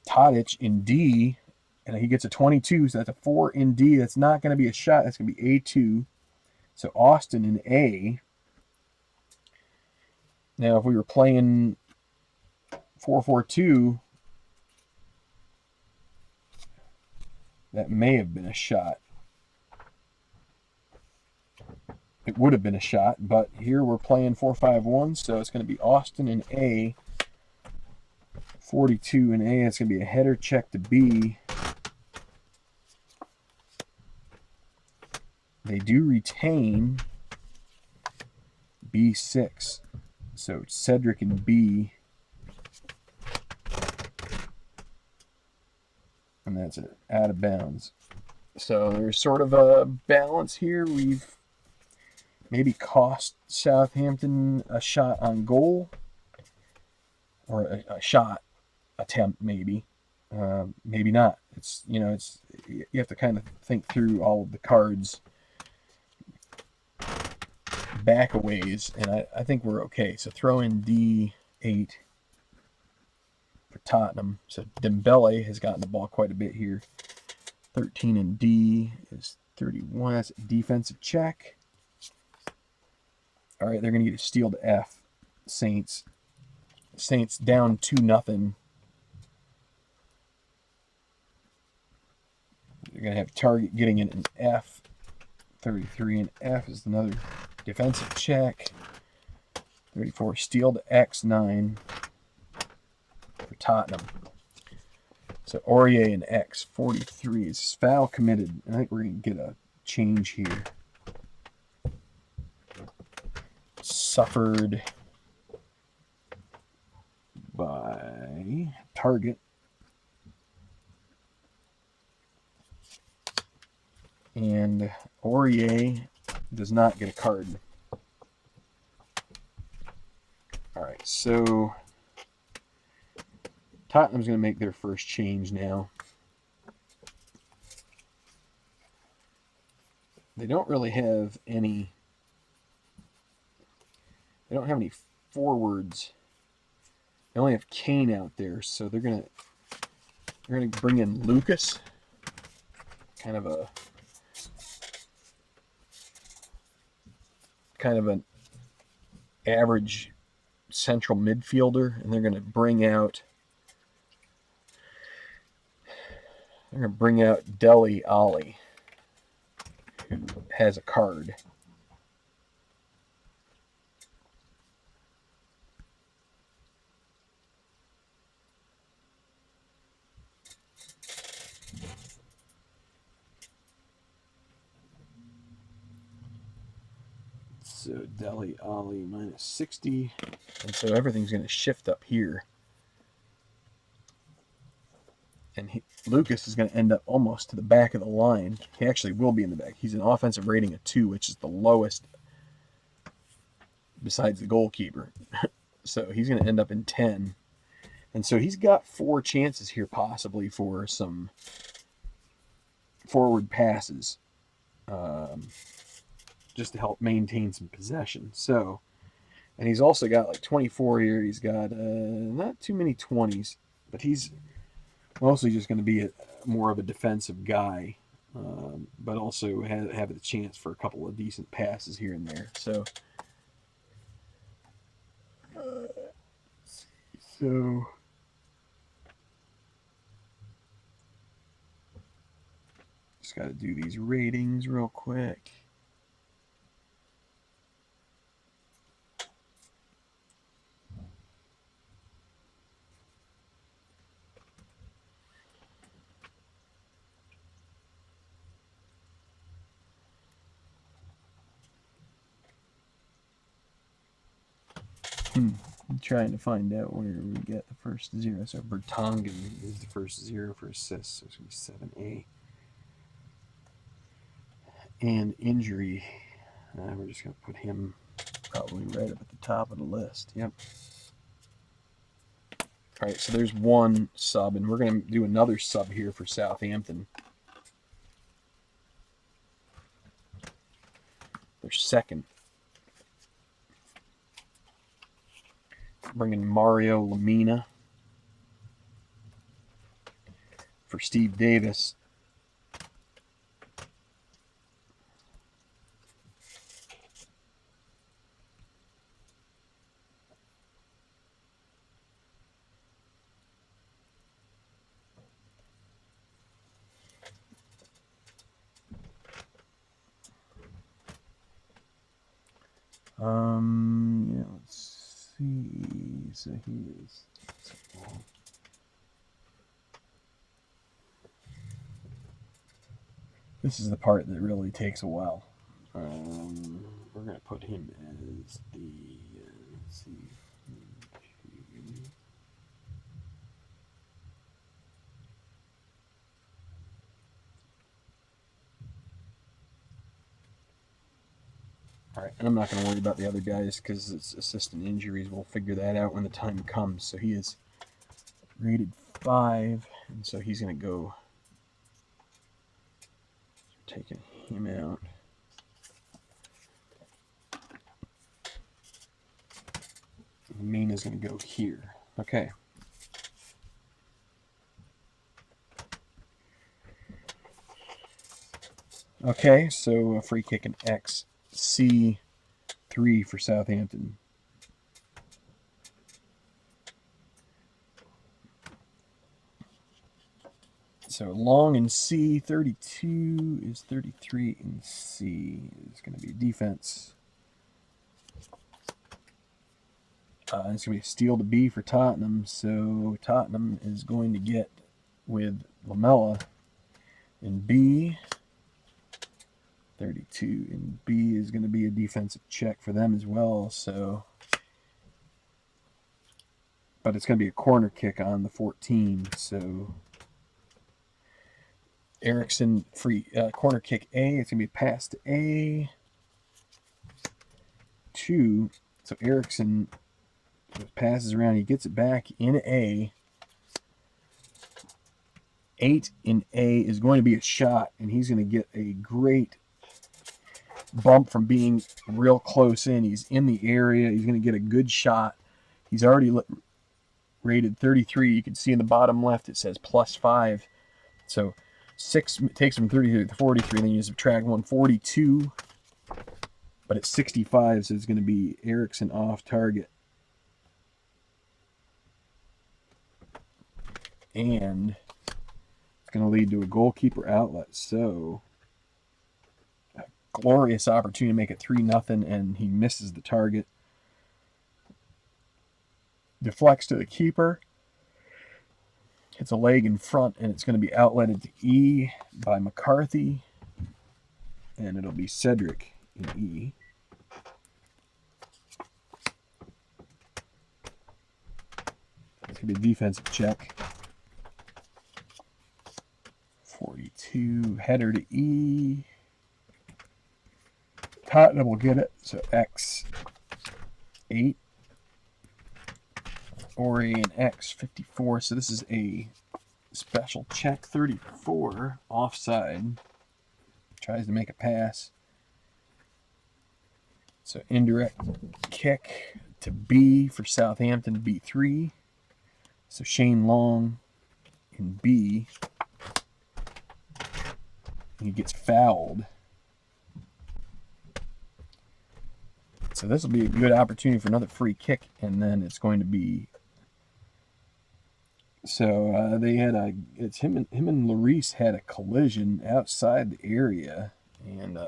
Tadic in D, and he gets a 22, so that's a 4 in D. That's not going to be a shot. That's going to be A2. So Austin in A. Now, if we were playing 4-4-2, that may have been a shot. It would have been a shot, but here we're playing 4-5-1, so it's going to be Austin in A. 42 in A. It's going to be a header check to B. They do retain B6. So Cedric in B. And that's it, out of bounds. So there's sort of a balance here. We've maybe cost Southampton a shot on goal. Or a shot attempt, maybe. Maybe not. It's you have to kind of think through all of the cards back a ways, and I think we're okay. So throw in D8 for Tottenham. So Dembele has gotten the ball quite a bit here. 13 in D is 31. That's a defensive check. All right, they're going to get a steal to F. Saints down 2-0. They're going to have target getting in an F. 33 and F is another defensive check. 34 steal to X9 for Tottenham. So Aurier and X. 43 is foul committed. I think we're going to get a change here. Suffered by target. And Aurier does not get a card. All right, so Tottenham's going to make their first change now. They don't really have any. They don't have any forwards. They only have Kane out there, so they're gonna bring in Lucas. Kind of a kind of an average central midfielder, and they're going to bring out Dele Alli, who has a card. So Dele Alli minus 60. And so everything's going to shift up here. And Lucas is going to end up almost to the back of the line. He actually will be in the back. He's an offensive rating of 2, which is the lowest besides the goalkeeper. So he's going to end up in 10. And so he's got 4 chances here possibly for some forward passes. Just to help maintain some possession. So, and he's also got like 24 here. He's got not too many 20s, but he's mostly just going to be more of a defensive guy, but also have the chance for a couple of decent passes here and there. So, just got to do these ratings real quick. I'm trying to find out where we get the first 0. So Bertongen is the first 0 for assists. So it's going to be 7A. And injury. We're just going to put him probably right up at the top of the list. Yep. All right, so there's one sub, and we're going to do another sub here for Southampton. Their second. Bringing Mario Lemina for Steve Davis. Yeah, let's see. So he is. This is the part that really takes a while. We're going to put him as the. Let's see. All right, and I'm not going to worry about the other guys because it's assistant injuries. We'll figure that out when the time comes. So he is rated 5, and so he's going to go. Taking him out. Mina's going to go here. Okay. Okay, so a free kick and XC3 for Southampton. So long in C, 32 is 33 in C. It's going to be defense. It's going to be a steal to B for Tottenham. So Tottenham is going to get with Lamella in B. 32 in B is going to be a defensive check for them as well. So, but it's going to be a corner kick on the 14. So Eriksson free corner kick A. It's going to be passed to A. 2. So Eriksson passes around. He gets it back in A. 8 in A is going to be a shot, and he's going to get a great bump from being real close in. He's in the area. He's going to get a good shot. He's already rated 33. You can see in the bottom left it says +5. So 6 takes from 33 to 43. Then you subtract 142. but it's 65, so it's going to be Eriksson off target. And it's going to lead to a goalkeeper outlet. So, a glorious opportunity to make it 3-0, and he misses the target. Deflects to the keeper. Hits a leg in front, and it's going to be outletted to E by McCarthy. And it'll be Cedric in E. It's going to be a defensive check. 42, header to E. Tottenham will get it, so X 8. Ori and X 54. So this is a special check. 34, offside. Tries to make a pass. So indirect kick to B for Southampton, B3. So Shane Long in B. He gets fouled. So this will be a good opportunity for another free kick, and then it's going to be. So they had it's him and Lloris had a collision outside the area, and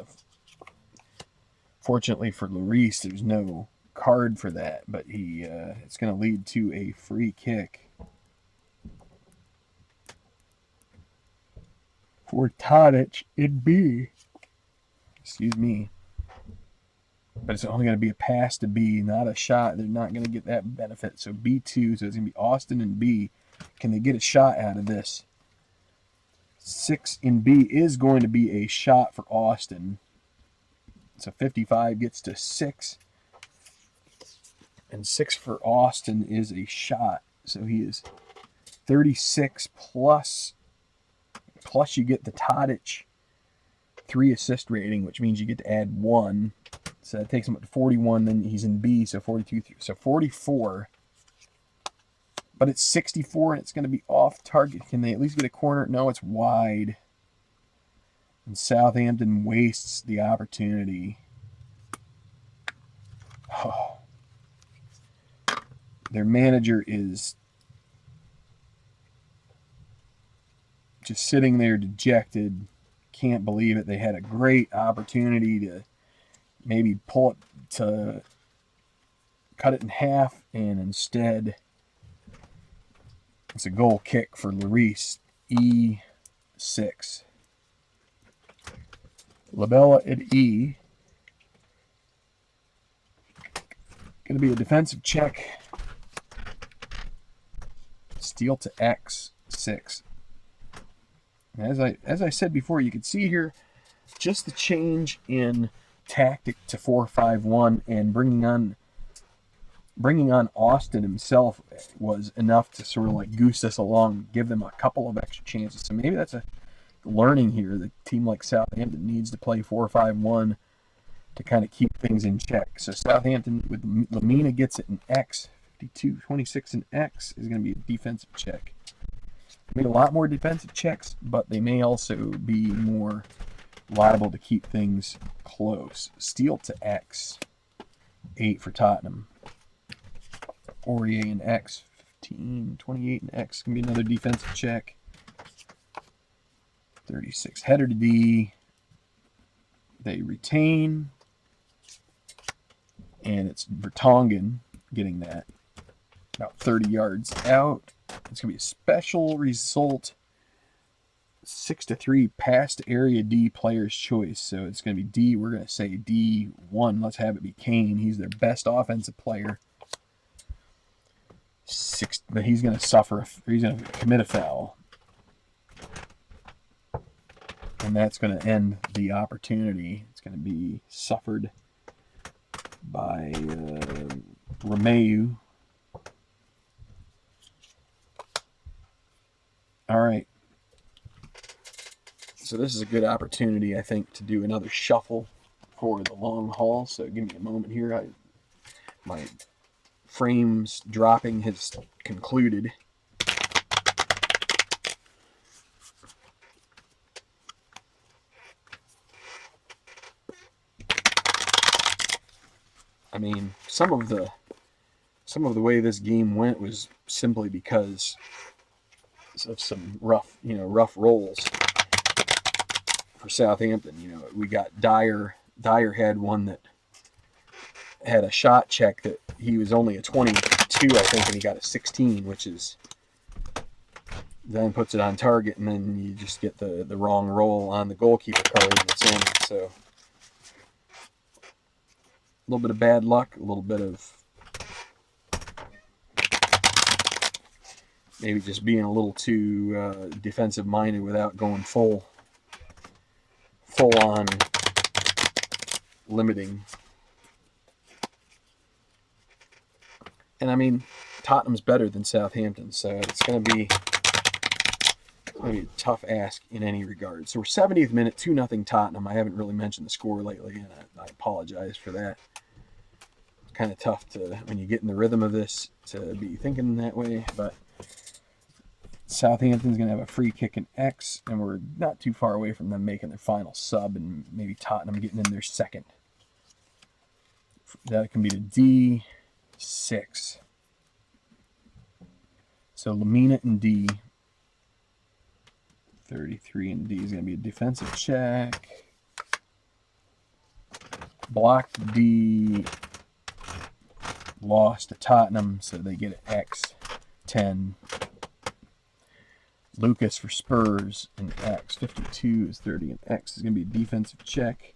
fortunately for Lloris, there's no card for that, but it's going to lead to a free kick for Tadic in B. Excuse me. But it's only going to be a pass to B, not a shot. They're not going to get that benefit. So B2, so it's going to be Austin and B. Can they get a shot out of this? 6 in B is going to be a shot for Austin. So 55 gets to 6. And 6 for Austin is a shot. So he is 36 plus you get the Tadic 3 assist rating, which means you get to add 1. So that takes him up to 41. Then he's in B, so 42. So 44. But it's 64, and it's going to be off target. Can they at least get a corner? No, it's wide. And Southampton wastes the opportunity. Oh. Their manager is just sitting there dejected. Can't believe it. They had a great opportunity to maybe pull it to cut it in half, and instead it's a goal kick for Lloris, E6. Labella at E. Going to be a defensive check. Steal to X6. As I said before, you can see here just the change in tactic to 4-5-1, and bringing on Austin himself was enough to sort of like goose us along, give them a couple of extra chances. So maybe that's a learning here. The team like Southampton needs to play 4-5-1 to kind of keep things in check. So Southampton with Lamina gets it in X, 52, 26 in X is going to be a defensive check. Made a lot more defensive checks, but they may also be more liable to keep things close. Steal to X, 8 for Tottenham. Aurier and X, 15, 28 and X can be another defensive check. 36. Header to D. They retain. And it's Vertonghen getting that. About 30 yards out. It's going to be a special result. 6-3 pass to area D player's choice. So it's going to be D. We're going to say D1. Let's have it be Kane. He's their best offensive player. But he's going to suffer. He's going to commit a foul. And that's going to end the opportunity. It's going to be suffered by Romeu. All right. So this is a good opportunity, I think, to do another shuffle for the long haul. So give me a moment here. My frames dropping has concluded. I mean, some of the way this game went was simply because of some rough rolls for Southampton. We got Dyer. Dyer had one that had a shot check that he was only a 22, I think, and he got a 16, which is then puts it on target, and then you just get the wrong roll on the goalkeeper card and it's in. So a little bit of bad luck, a little bit of maybe just being a little too defensive minded without going full on limiting. And I mean, Tottenham's better than Southampton, so it's going to be a tough ask in any regard. So we're 70th minute, 2-0 Tottenham. I haven't really mentioned the score lately, and I apologize for that. It's kind of tough to, when you get in the rhythm of this, to be thinking that way. But Southampton's going to have a free kick in X, and we're not too far away from them making their final sub, and maybe Tottenham getting in their second. That can be the D6. So Lamina and D. 33 and D is going to be a defensive check. Blocked D. Lost to Tottenham, so they get an X. 10. Lucas for Spurs and X. 52 is 30 and X is going to be a defensive check.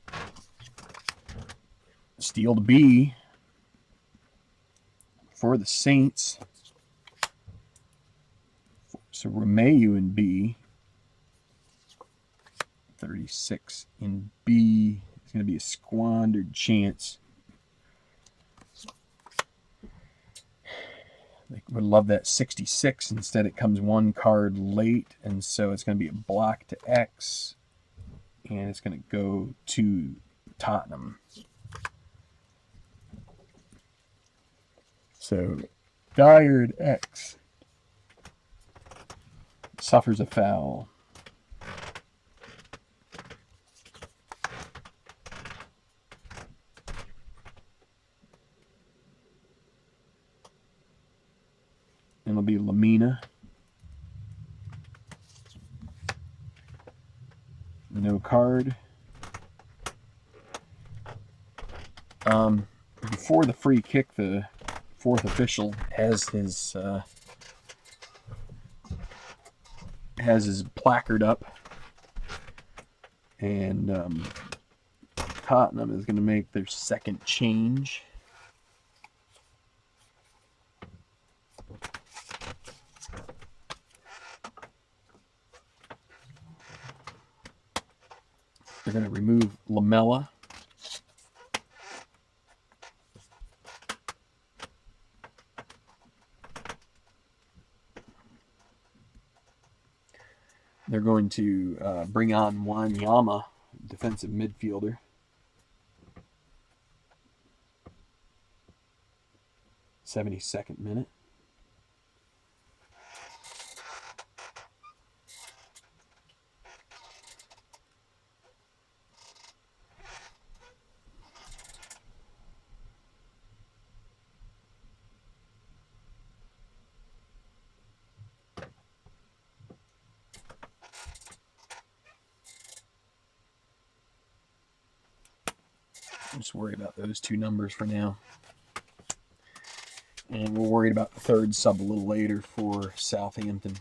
Steal to B for the Saints. So Romeu in B. 36 in B. It's going to be a squandered chance. They would love that 66. Instead, it comes one card late, and so it's going to be a block to X, and it's going to go to Tottenham. So, Dyer at X suffers a foul. It'll be Lamina. No card. Before the free kick, the fourth official has his placard up, and Tottenham is going to make their second change. They're going to remove Lamella. They're going to bring on Wanyama, defensive midfielder. '72nd minute. Just worry about those two numbers for now. And we'll worry about the third sub a little later for Southampton.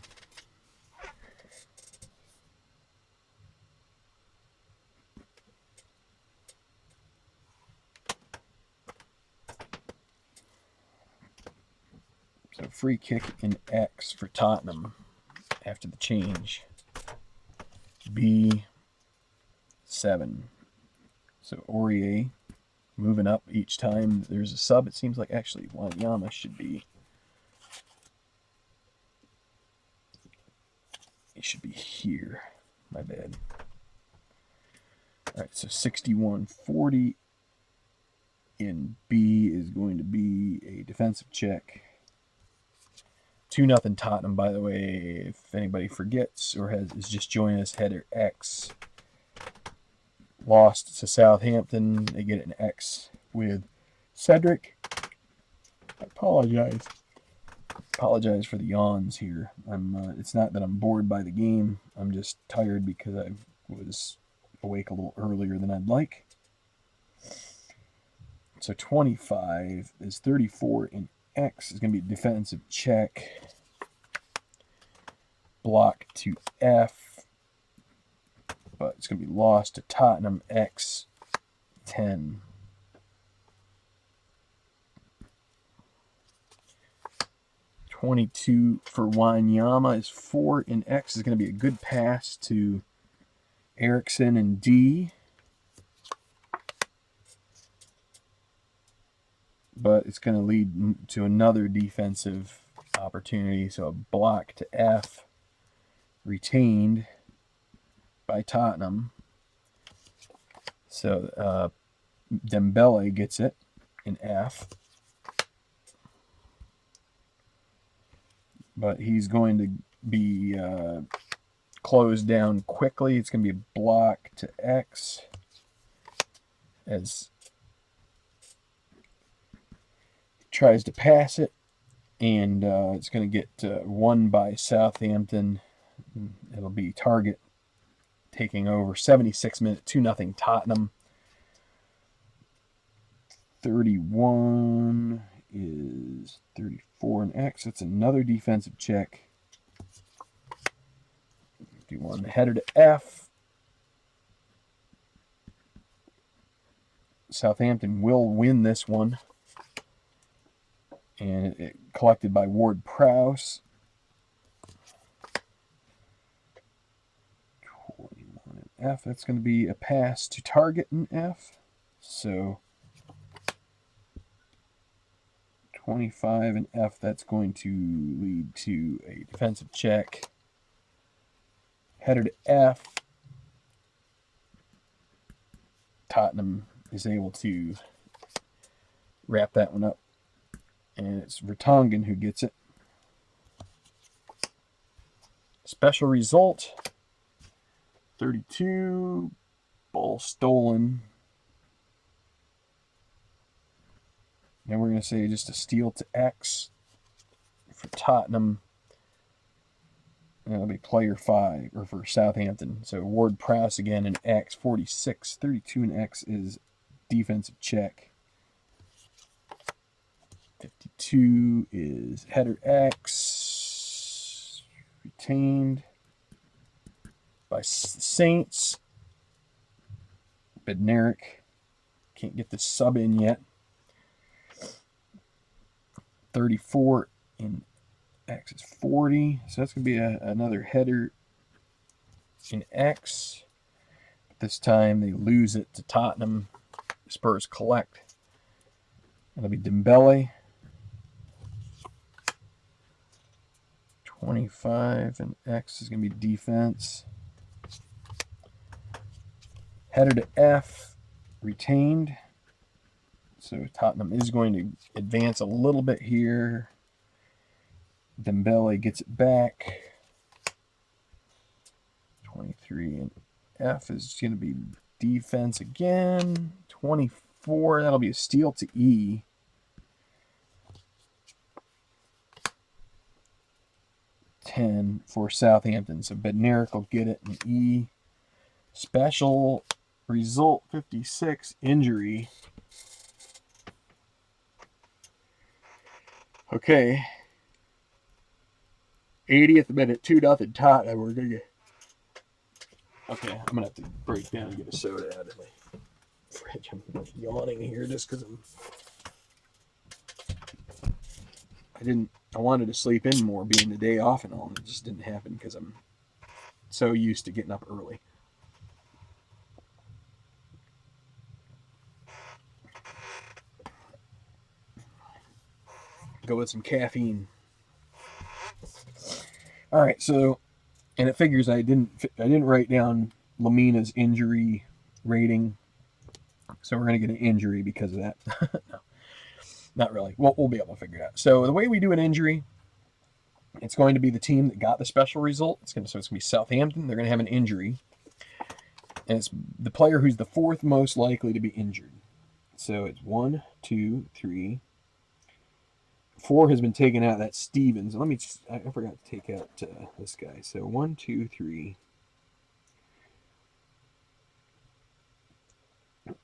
So free kick in X for Tottenham after the change. B7. So Aurier moving up each time there's a sub. It seems like actually Wanyama should be. He should be here. My bad. All right, so 61-40 in B is going to be a defensive check. 2-0 Tottenham, by the way, if anybody forgets or is just joining us, header X. Lost to Southampton. They get an X with Cedric, I apologize. Apologize for the yawns here. It's not that I'm bored by the game. I'm just tired because I was awake a little earlier than I'd like. So 25 is 34 in X. Is going to be a defensive check. Block to F. But it's going to be lost to Tottenham X 10. $22 for Wanyama is 4 in X. Is going to be a good pass to Erickson and D. But it's going to lead to another defensive opportunity. So a block to F, retained by Tottenham. So Dembele gets it in F. But he's going to be closed down quickly. It's going to be a block to X as he tries to pass it. And it's going to get won by Southampton. It'll be Target taking over. 76 minutes, 2-0 Tottenham. 31 is 34 in X. That's another defensive check. 51 header to F. Southampton will win this one. And it collected by Ward Prowse. 21 in F. That's going to be a pass to Target in F. So 25 in F, that's going to lead to a defensive check. Header to F. Tottenham is able to wrap that one up. And it's Vertonghen who gets it. Special result. 32. Ball stolen. And we're going to say just a steal to X for Tottenham. And that'll be player 5, or for Southampton. So Ward Prowse again in X, 46. 32 in X is defensive check. 52 is header X. Retained by Saints. Bednarik can't get the sub in yet. 34 in X is 40. So that's going to be another header in X. But this time they lose it to Tottenham. Spurs collect. It'll be Dembele. 25 and X is going to be defense. Header to F, retained. So Tottenham is going to advance a little bit here. Dembele gets it back. 23 and F is going to be defense again. 24, that'll be a steal to E. For Southampton. So Bednarik will get it in E. Special result 56, injury. Okay. 80th minute, 2-0 Tottenham. We're gonna get. Okay, I'm gonna have to break down and get a soda out of my fridge. I'm yawning here just because I wanted to sleep in more, being the day off and all, and it just didn't happen because I'm so used to getting up early. Go with some caffeine. All right, so, and it figures I didn't write down Lamina's injury rating, so we're gonna get an injury because of that. No, not really. We'll be able to figure it out. So the way we do an injury, it's going to be the team that got the special result. So it's going to be Southampton. They're going to have an injury. And it's the player who's the fourth most likely to be injured. So it's 1, 2, 3. 4 has been taken out. That's Stevens. Let me just, I forgot to take out this guy. So 1, 2, 3.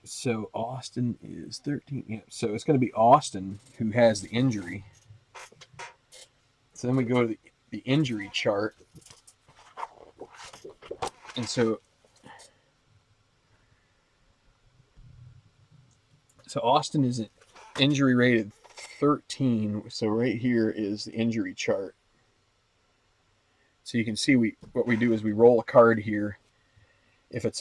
So Austin is 13. Yeah, so it's going to be Austin who has the injury. So then we go to the injury chart. And so Austin is injury rated 13. So right here is the injury chart. So you can see what we do is we roll a card here. If it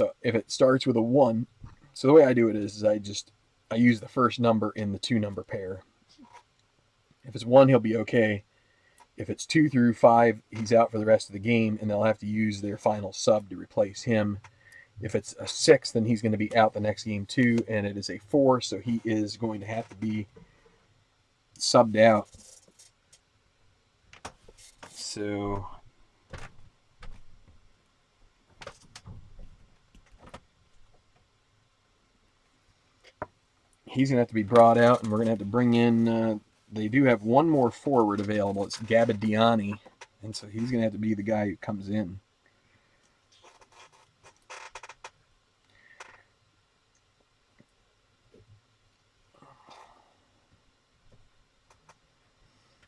starts with a 1, so the way I do it is I use the first number in the 2-number pair. If it's 1, he'll be okay. If it's 2 through 5, he's out for the rest of the game, and they'll have to use their final sub to replace him. If it's a 6, then he's going to be out the next game too, and it is a 4, so he is going to have to be subbed out. So he's going to have to be brought out, and we're going to have to bring in, they do have one more forward available. It's Gabbiadini, and so he's going to have to be the guy who comes in.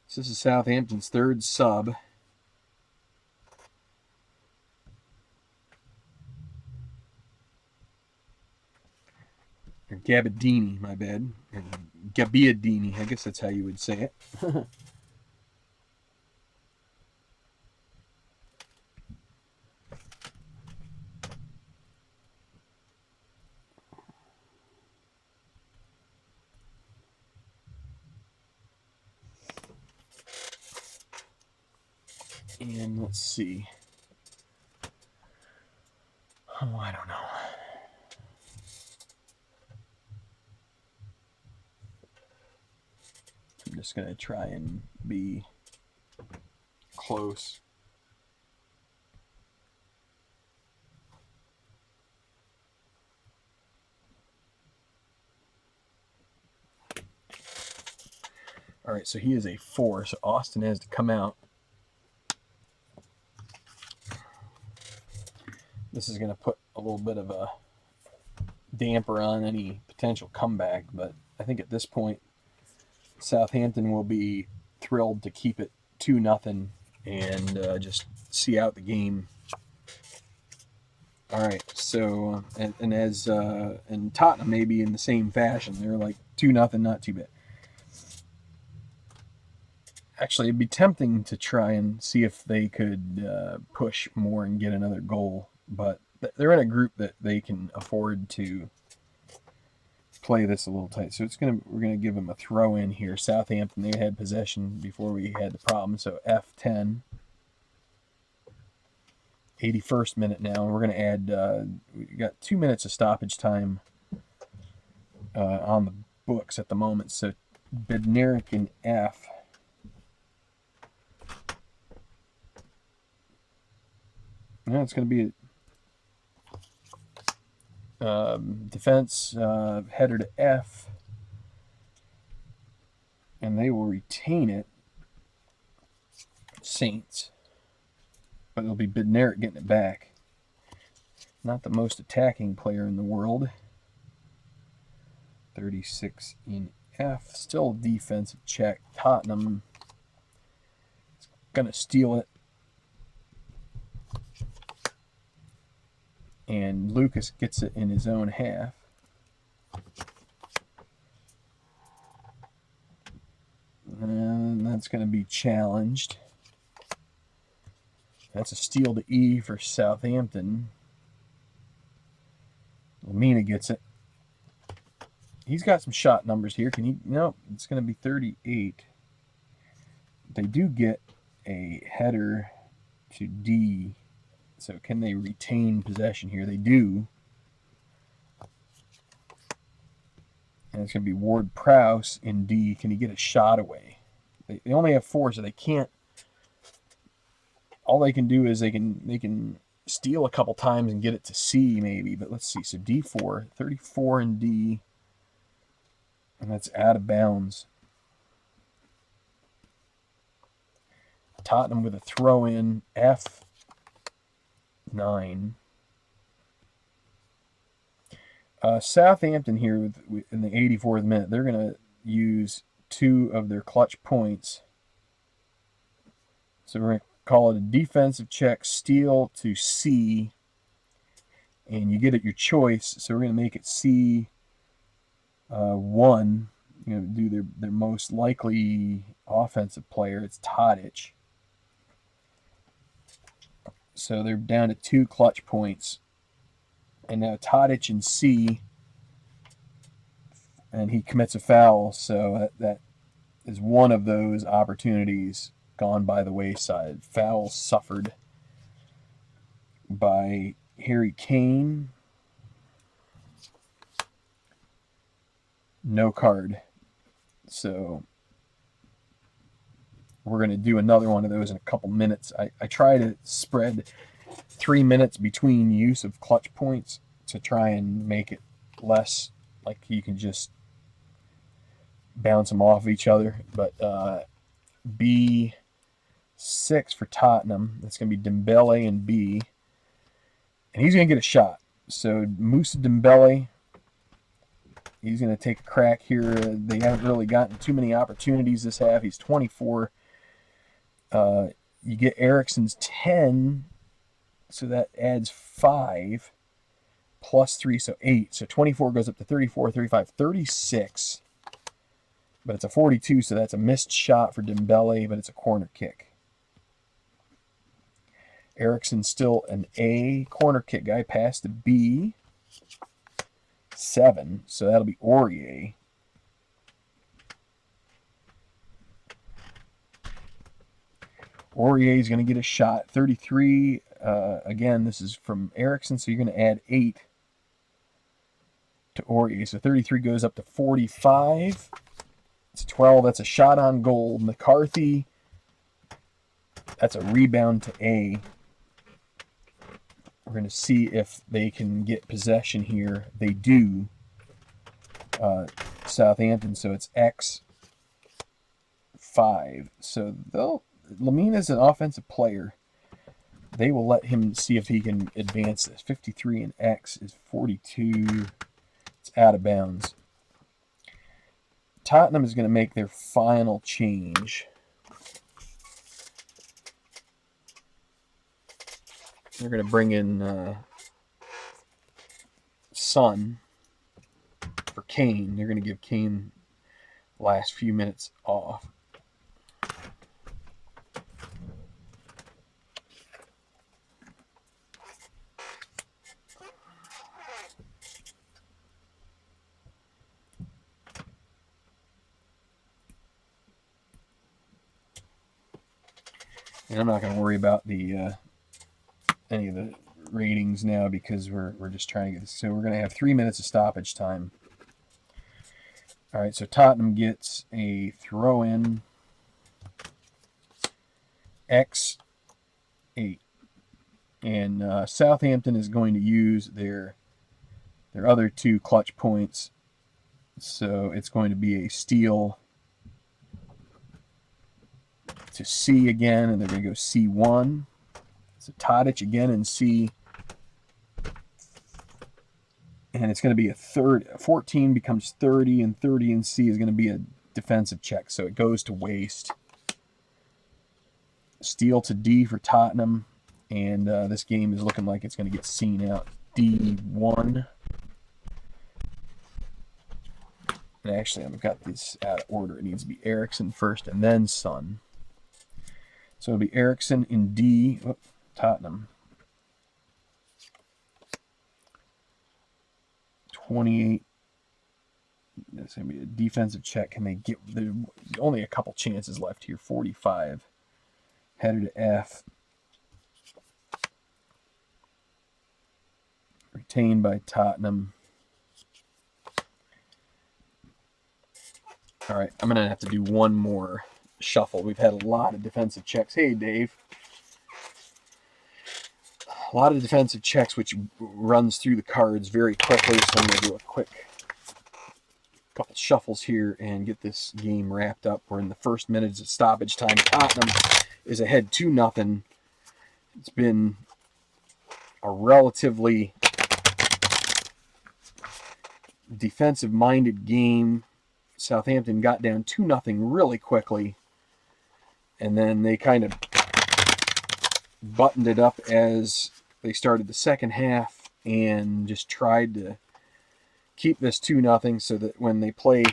So this is Southampton's third sub. Or Gabbiadini, my bad. Or Gabbiadini, I guess that's how you would say it. And let's see. Oh, I don't know. I'm just going to try and be close. All right, so he is a 4, so Austin has to come out. This is going to put a little bit of a damper on any potential comeback, but I think at this point, Southampton will be thrilled to keep it 2-0 and just see out the game. All right, so and Tottenham may be in the same fashion. They're like 2-0, not too bad. Actually, it'd be tempting to try and see if they could push more and get another goal, but they're in a group that they can afford to play this a little tight. So we're gonna give them a throw in here. Southampton, they had possession before we had the problem, so F10. 81st minute now, and we're going to add, we got 2 minutes of stoppage time on the books at the moment, so Bednarik in F. Now it's going to be a defense header to F, and they will retain it. Saints. But it'll be Bednarik getting it back. Not the most attacking player in the world. 36 in F. Still defensive check. Tottenham is going to steal it. And Lucas gets it in his own half. And that's going to be challenged. That's a steal to E for Southampton. Lamina gets it. He's got some shot numbers here. Can he? No, it's going to be 38. They do get a header to D. So can they retain possession here? They do. And it's going to be Ward-Prowse in D. Can he get a shot away? They only have 4, so they can't. All they can do is they can steal a couple times and get it to C maybe. But let's see. So D4, 34 in D. And that's out of bounds. Tottenham with a throw-in, F9. Southampton here in the 84th minute, they're going to use 2 of their clutch points. So we're going to call it a defensive check, steal to C, and you get it your choice. So we're going to make it C1. You know, do their most likely offensive player. It's Tadic. So they're down to 2 clutch points. And now Tadic in C, and he commits a foul. So that is one of those opportunities gone by the wayside. Foul suffered by Harry Kane. No card. So we're going to do another one of those in a couple minutes. I try to spread 3 minutes between use of clutch points to try and make it less like you can just bounce them off each other. But B6 for Tottenham. That's going to be Dembele and B. And he's going to get a shot. So Moussa Dembele, he's going to take a crack here. They haven't really gotten too many opportunities this half. He's 24. You get Eriksen's 10, so that adds 5 plus 3, so 8. So 24 goes up to 34, 35, 36. But it's a 42, so that's a missed shot for Dembele, but it's a corner kick. Eriksen's still an A corner kick guy. Pass to B. 7, so that'll be Aurier. Aurier is going to get a shot. 33. Again, this is from Eriksen, so you're going to add 8 to Aurier. So 33 goes up to 45. It's 12. That's a shot on goal. McCarthy, that's a rebound to A. We're going to see if they can get possession here. They do. Southampton, so it's X5. So Lamina's an offensive player. They will let him see if he can advance this. 53 and X is 42. It's out of bounds. Tottenham is going to make their final change. They're going to bring in Son for Kane. They're going to give Kane the last few minutes off. And I'm not going to worry about the any of the ratings now because we're just trying to get this. So we're going to have 3 minutes of stoppage time. All right, so Tottenham gets a throw-in X8. And Southampton is going to use their other 2 clutch points. So it's going to be a steal to C again, and they're going to go C1. So Tadic again in C. And it's going to be a third. 14 becomes 30, and 30 in C is going to be a defensive check. So it goes to waste. Steal to D for Tottenham. And this game is looking like it's going to get seen out. D1. And actually, I've got this out of order. It needs to be Eriksen first and then Son. So it'll be Eriksen in D. Oh, Tottenham. 28. That's going to be a defensive check. Can they get... There's only a couple chances left here. 45. Header to F. Retained by Tottenham. All right, I'm going to have to do one more shuffle. We've had a lot of defensive checks. Hey, Dave. A lot of defensive checks, which runs through the cards very quickly, so I'm going to do a quick couple shuffles here and get this game wrapped up. We're in the first minutes of stoppage time. Tottenham is ahead 2-0. It's been a relatively defensive-minded game. Southampton got down 2-0 really quickly, and then they kind of buttoned it up as they started the second half and just tried to keep this 2-0 so that when they play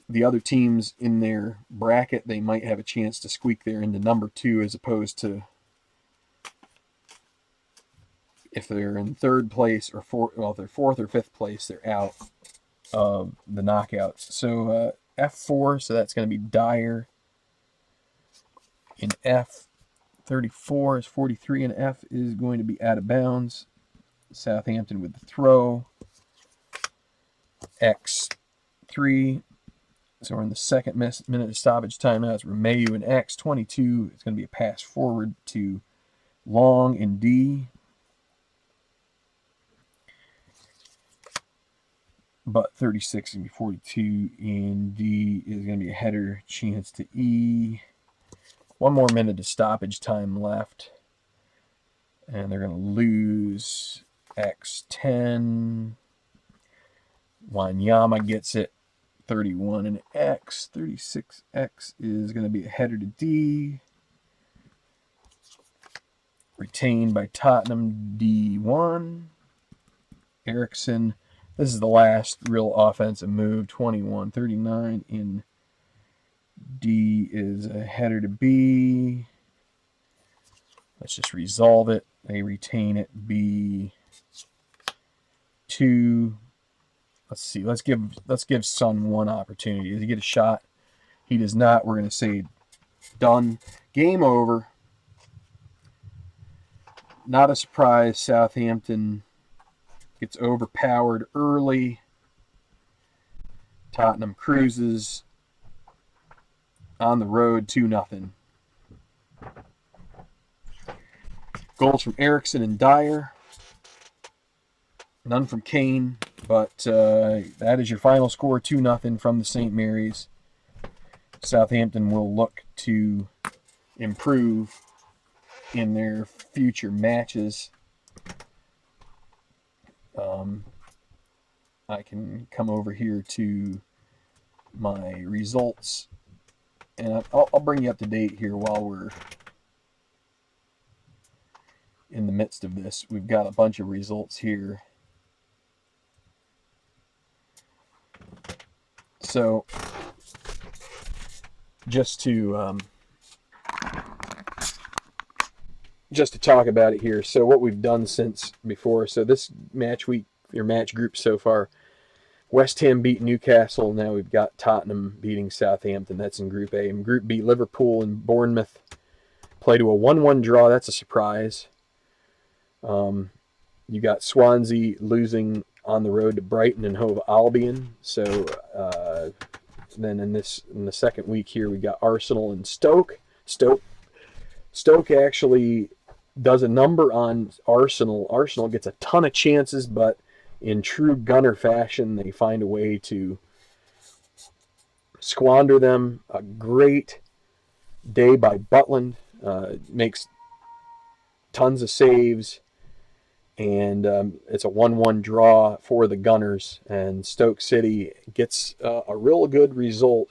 the other teams in their bracket, they might have a chance to squeak there into number 2, as opposed to if they're in third place or if they're fourth or fifth place, they're out of the knockouts. So F4, so that's going to be Dyer. In F, 34 is 43, and F is going to be out of bounds. Southampton with the throw. X3. So we're in the second minute of stoppage time now. It's Romeu and X. 22. It's going to be a pass forward to Long in D. But 36 is going to be 42. In D is going to be a header chance to E. 1 more minute of stoppage time left. And they're going to lose X10. Wanyama gets it. 31 and X. 36X is going to be a header to D. Retained by Tottenham. D1. Eriksson. This is the last real offensive move. 21. 39 in D is a header to B. Let's just resolve it. They retain it. B2. Let's see. Let's give Son one opportunity. Does he get a shot? He does not. We're going to say done. Game over. Not a surprise. Southampton gets overpowered early. Tottenham cruises on the road 2-0. Goals from Eriksson and Dyer. None from Kane, but that is your final score, 2-0 from the St. Mary's. Southampton will look to improve in their future matches. I can come over here to my results, and I'll bring you up to date here while we're in the midst of this. We've got a bunch of results here. So, just to talk about it here. So what we've done since before. So this match week, your match group so far, West Ham beat Newcastle. Now we've got Tottenham beating Southampton. That's in Group A. In Group B, Liverpool and Bournemouth play to a 1-1 draw. That's a surprise. You got Swansea losing on the road to Brighton and Hove Albion. So then in the second week here, we got Arsenal and Stoke. Stoke actually does a number on Arsenal. Arsenal gets a ton of chances, but in true Gunner fashion, they find a way to squander them. A great day by Butland. Makes tons of saves. And it's a 1-1 draw for the Gunners. And Stoke City gets a real good result.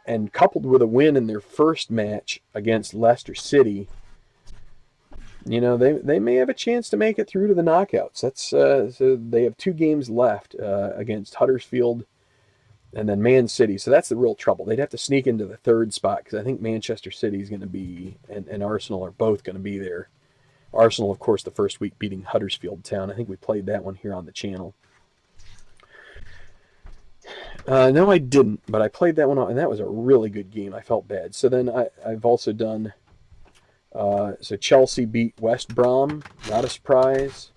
And coupled with a win in their first match against Leicester City, you know, they may have a chance to make it through to the knockouts. That's so they have 2 games left against Huddersfield and then Man City. So that's the real trouble. They'd have to sneak into the 3rd spot because I think Manchester City is going to be and Arsenal are both going to be there. Arsenal, of course, the first week beating Huddersfield Town. I think we played that one here on the channel. No, I didn't, but I played that one, and that was a really good game. I felt bad. So then I've also done. So Chelsea beat West Brom, not a surprise.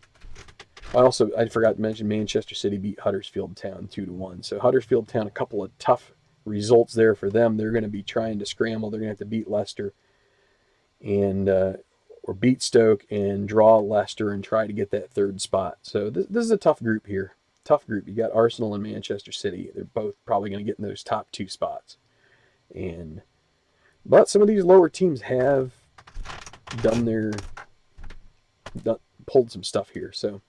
I forgot to mention Manchester City beat Huddersfield Town 2-1. So Huddersfield Town, a couple of tough results there for them. They're going to be trying to scramble. They're going to have to beat Leicester and or beat Stoke and draw Leicester and try to get that third spot. So this is a tough group here. Tough group. You got Arsenal and Manchester City. They're both probably going to get in those top 2 spots. But some of these lower teams have pulled some stuff here. So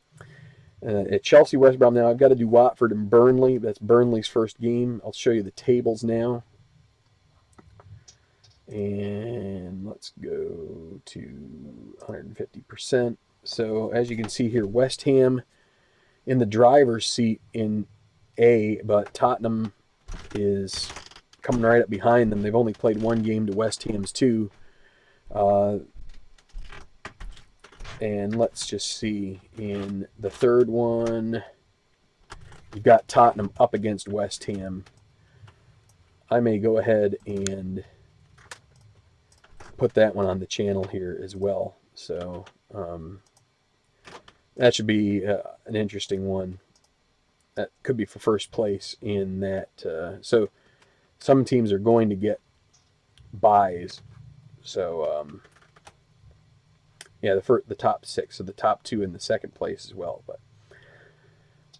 at Chelsea, West Brom now, I've got to do Watford and Burnley. That's Burnley's first game. I'll show you the tables now. And let's go to 150%. So as you can see here, West Ham in the driver's seat in A, but Tottenham is coming right up behind them. They've only played 1 game to West Ham's 2. And let's just see, in the third one, you've got Tottenham up against West Ham. I may go ahead and put that one on the channel here as well. So that should be an interesting one. That could be for first place in that. So some teams are going to get buys. So yeah, the top 6, so the top 2 in the second place as well. But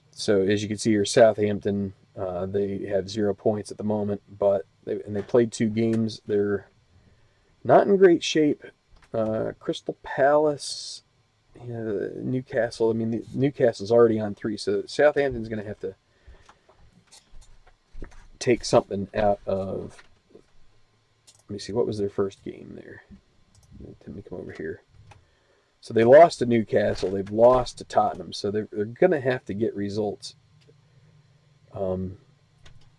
so as you can see here, Southampton, they have 0 points at the moment, but they played 2 games. They're not in great shape. Crystal Palace, Newcastle. I mean, Newcastle's already on 3, so Southampton's going to have to take something out of. Let me see, what was their first game there? Let me come over here. So they lost to Newcastle. They've lost to Tottenham. So they're going to have to get results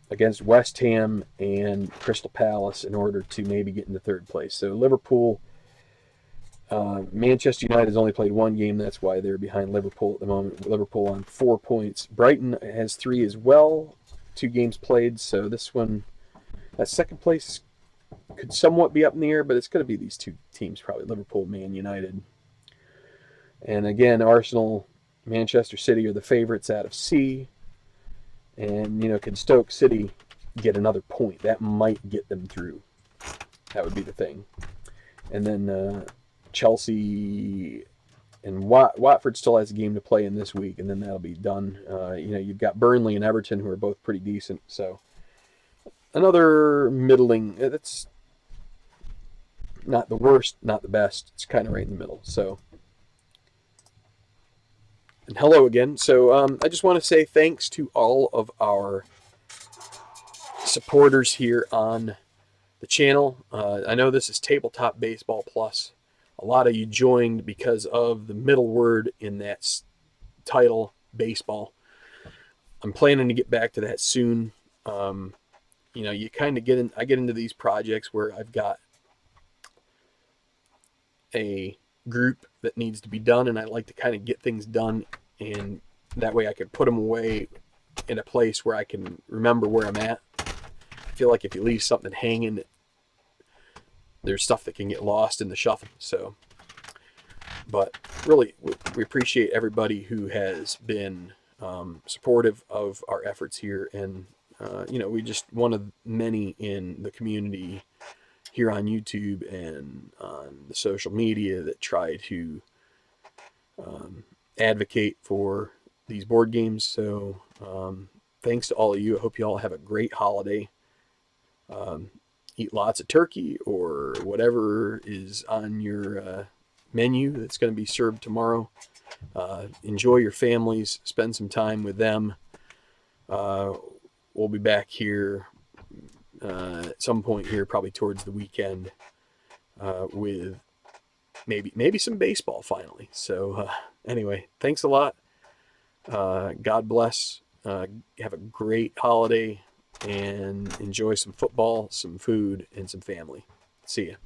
against West Ham and Crystal Palace in order to maybe get into third place. So Liverpool, Manchester United has only played 1 game. That's why they're behind Liverpool at the moment. Liverpool on 4 points. Brighton has 3 as well. 2 games played. So this one, that second place could somewhat be up in the air, but it's going to be these 2 teams probably, Liverpool, Man United. And again, Arsenal, Manchester City are the favorites out of C. And, can Stoke City get another point? That might get them through. That would be the thing. And then Chelsea and Watford still has a game to play in this week, and then that'll be done. You've got Burnley and Everton, who are both pretty decent. So another middling. It's not the worst, not the best. It's kind of right in the middle. So. And hello again. So I just want to say thanks to all of our supporters here on the channel. I know this is Tabletop Baseball Plus. A lot of you joined because of the middle word in that title, baseball. I'm planning to get back to that soon. You kind of I get into these projects where I've got a group that needs to be done, and I like to kind of get things done, and that way I can put them away in a place where I can remember where I'm at. I feel like if you leave something hanging, there's stuff that can get lost in the shuffle. So, but really, we appreciate everybody who has been supportive of our efforts here, and we just one of many in the community here on YouTube and on the social media that try to advocate for these board games. So thanks to all of you. I hope you all have a great holiday. Eat lots of turkey or whatever is on your menu that's going to be served tomorrow. Enjoy your families. Spend some time with them. We'll be back here at some point here, probably towards the weekend, with maybe some baseball finally. So anyway, thanks a lot. God bless. Have a great holiday and enjoy some football, some food, and some family. See ya.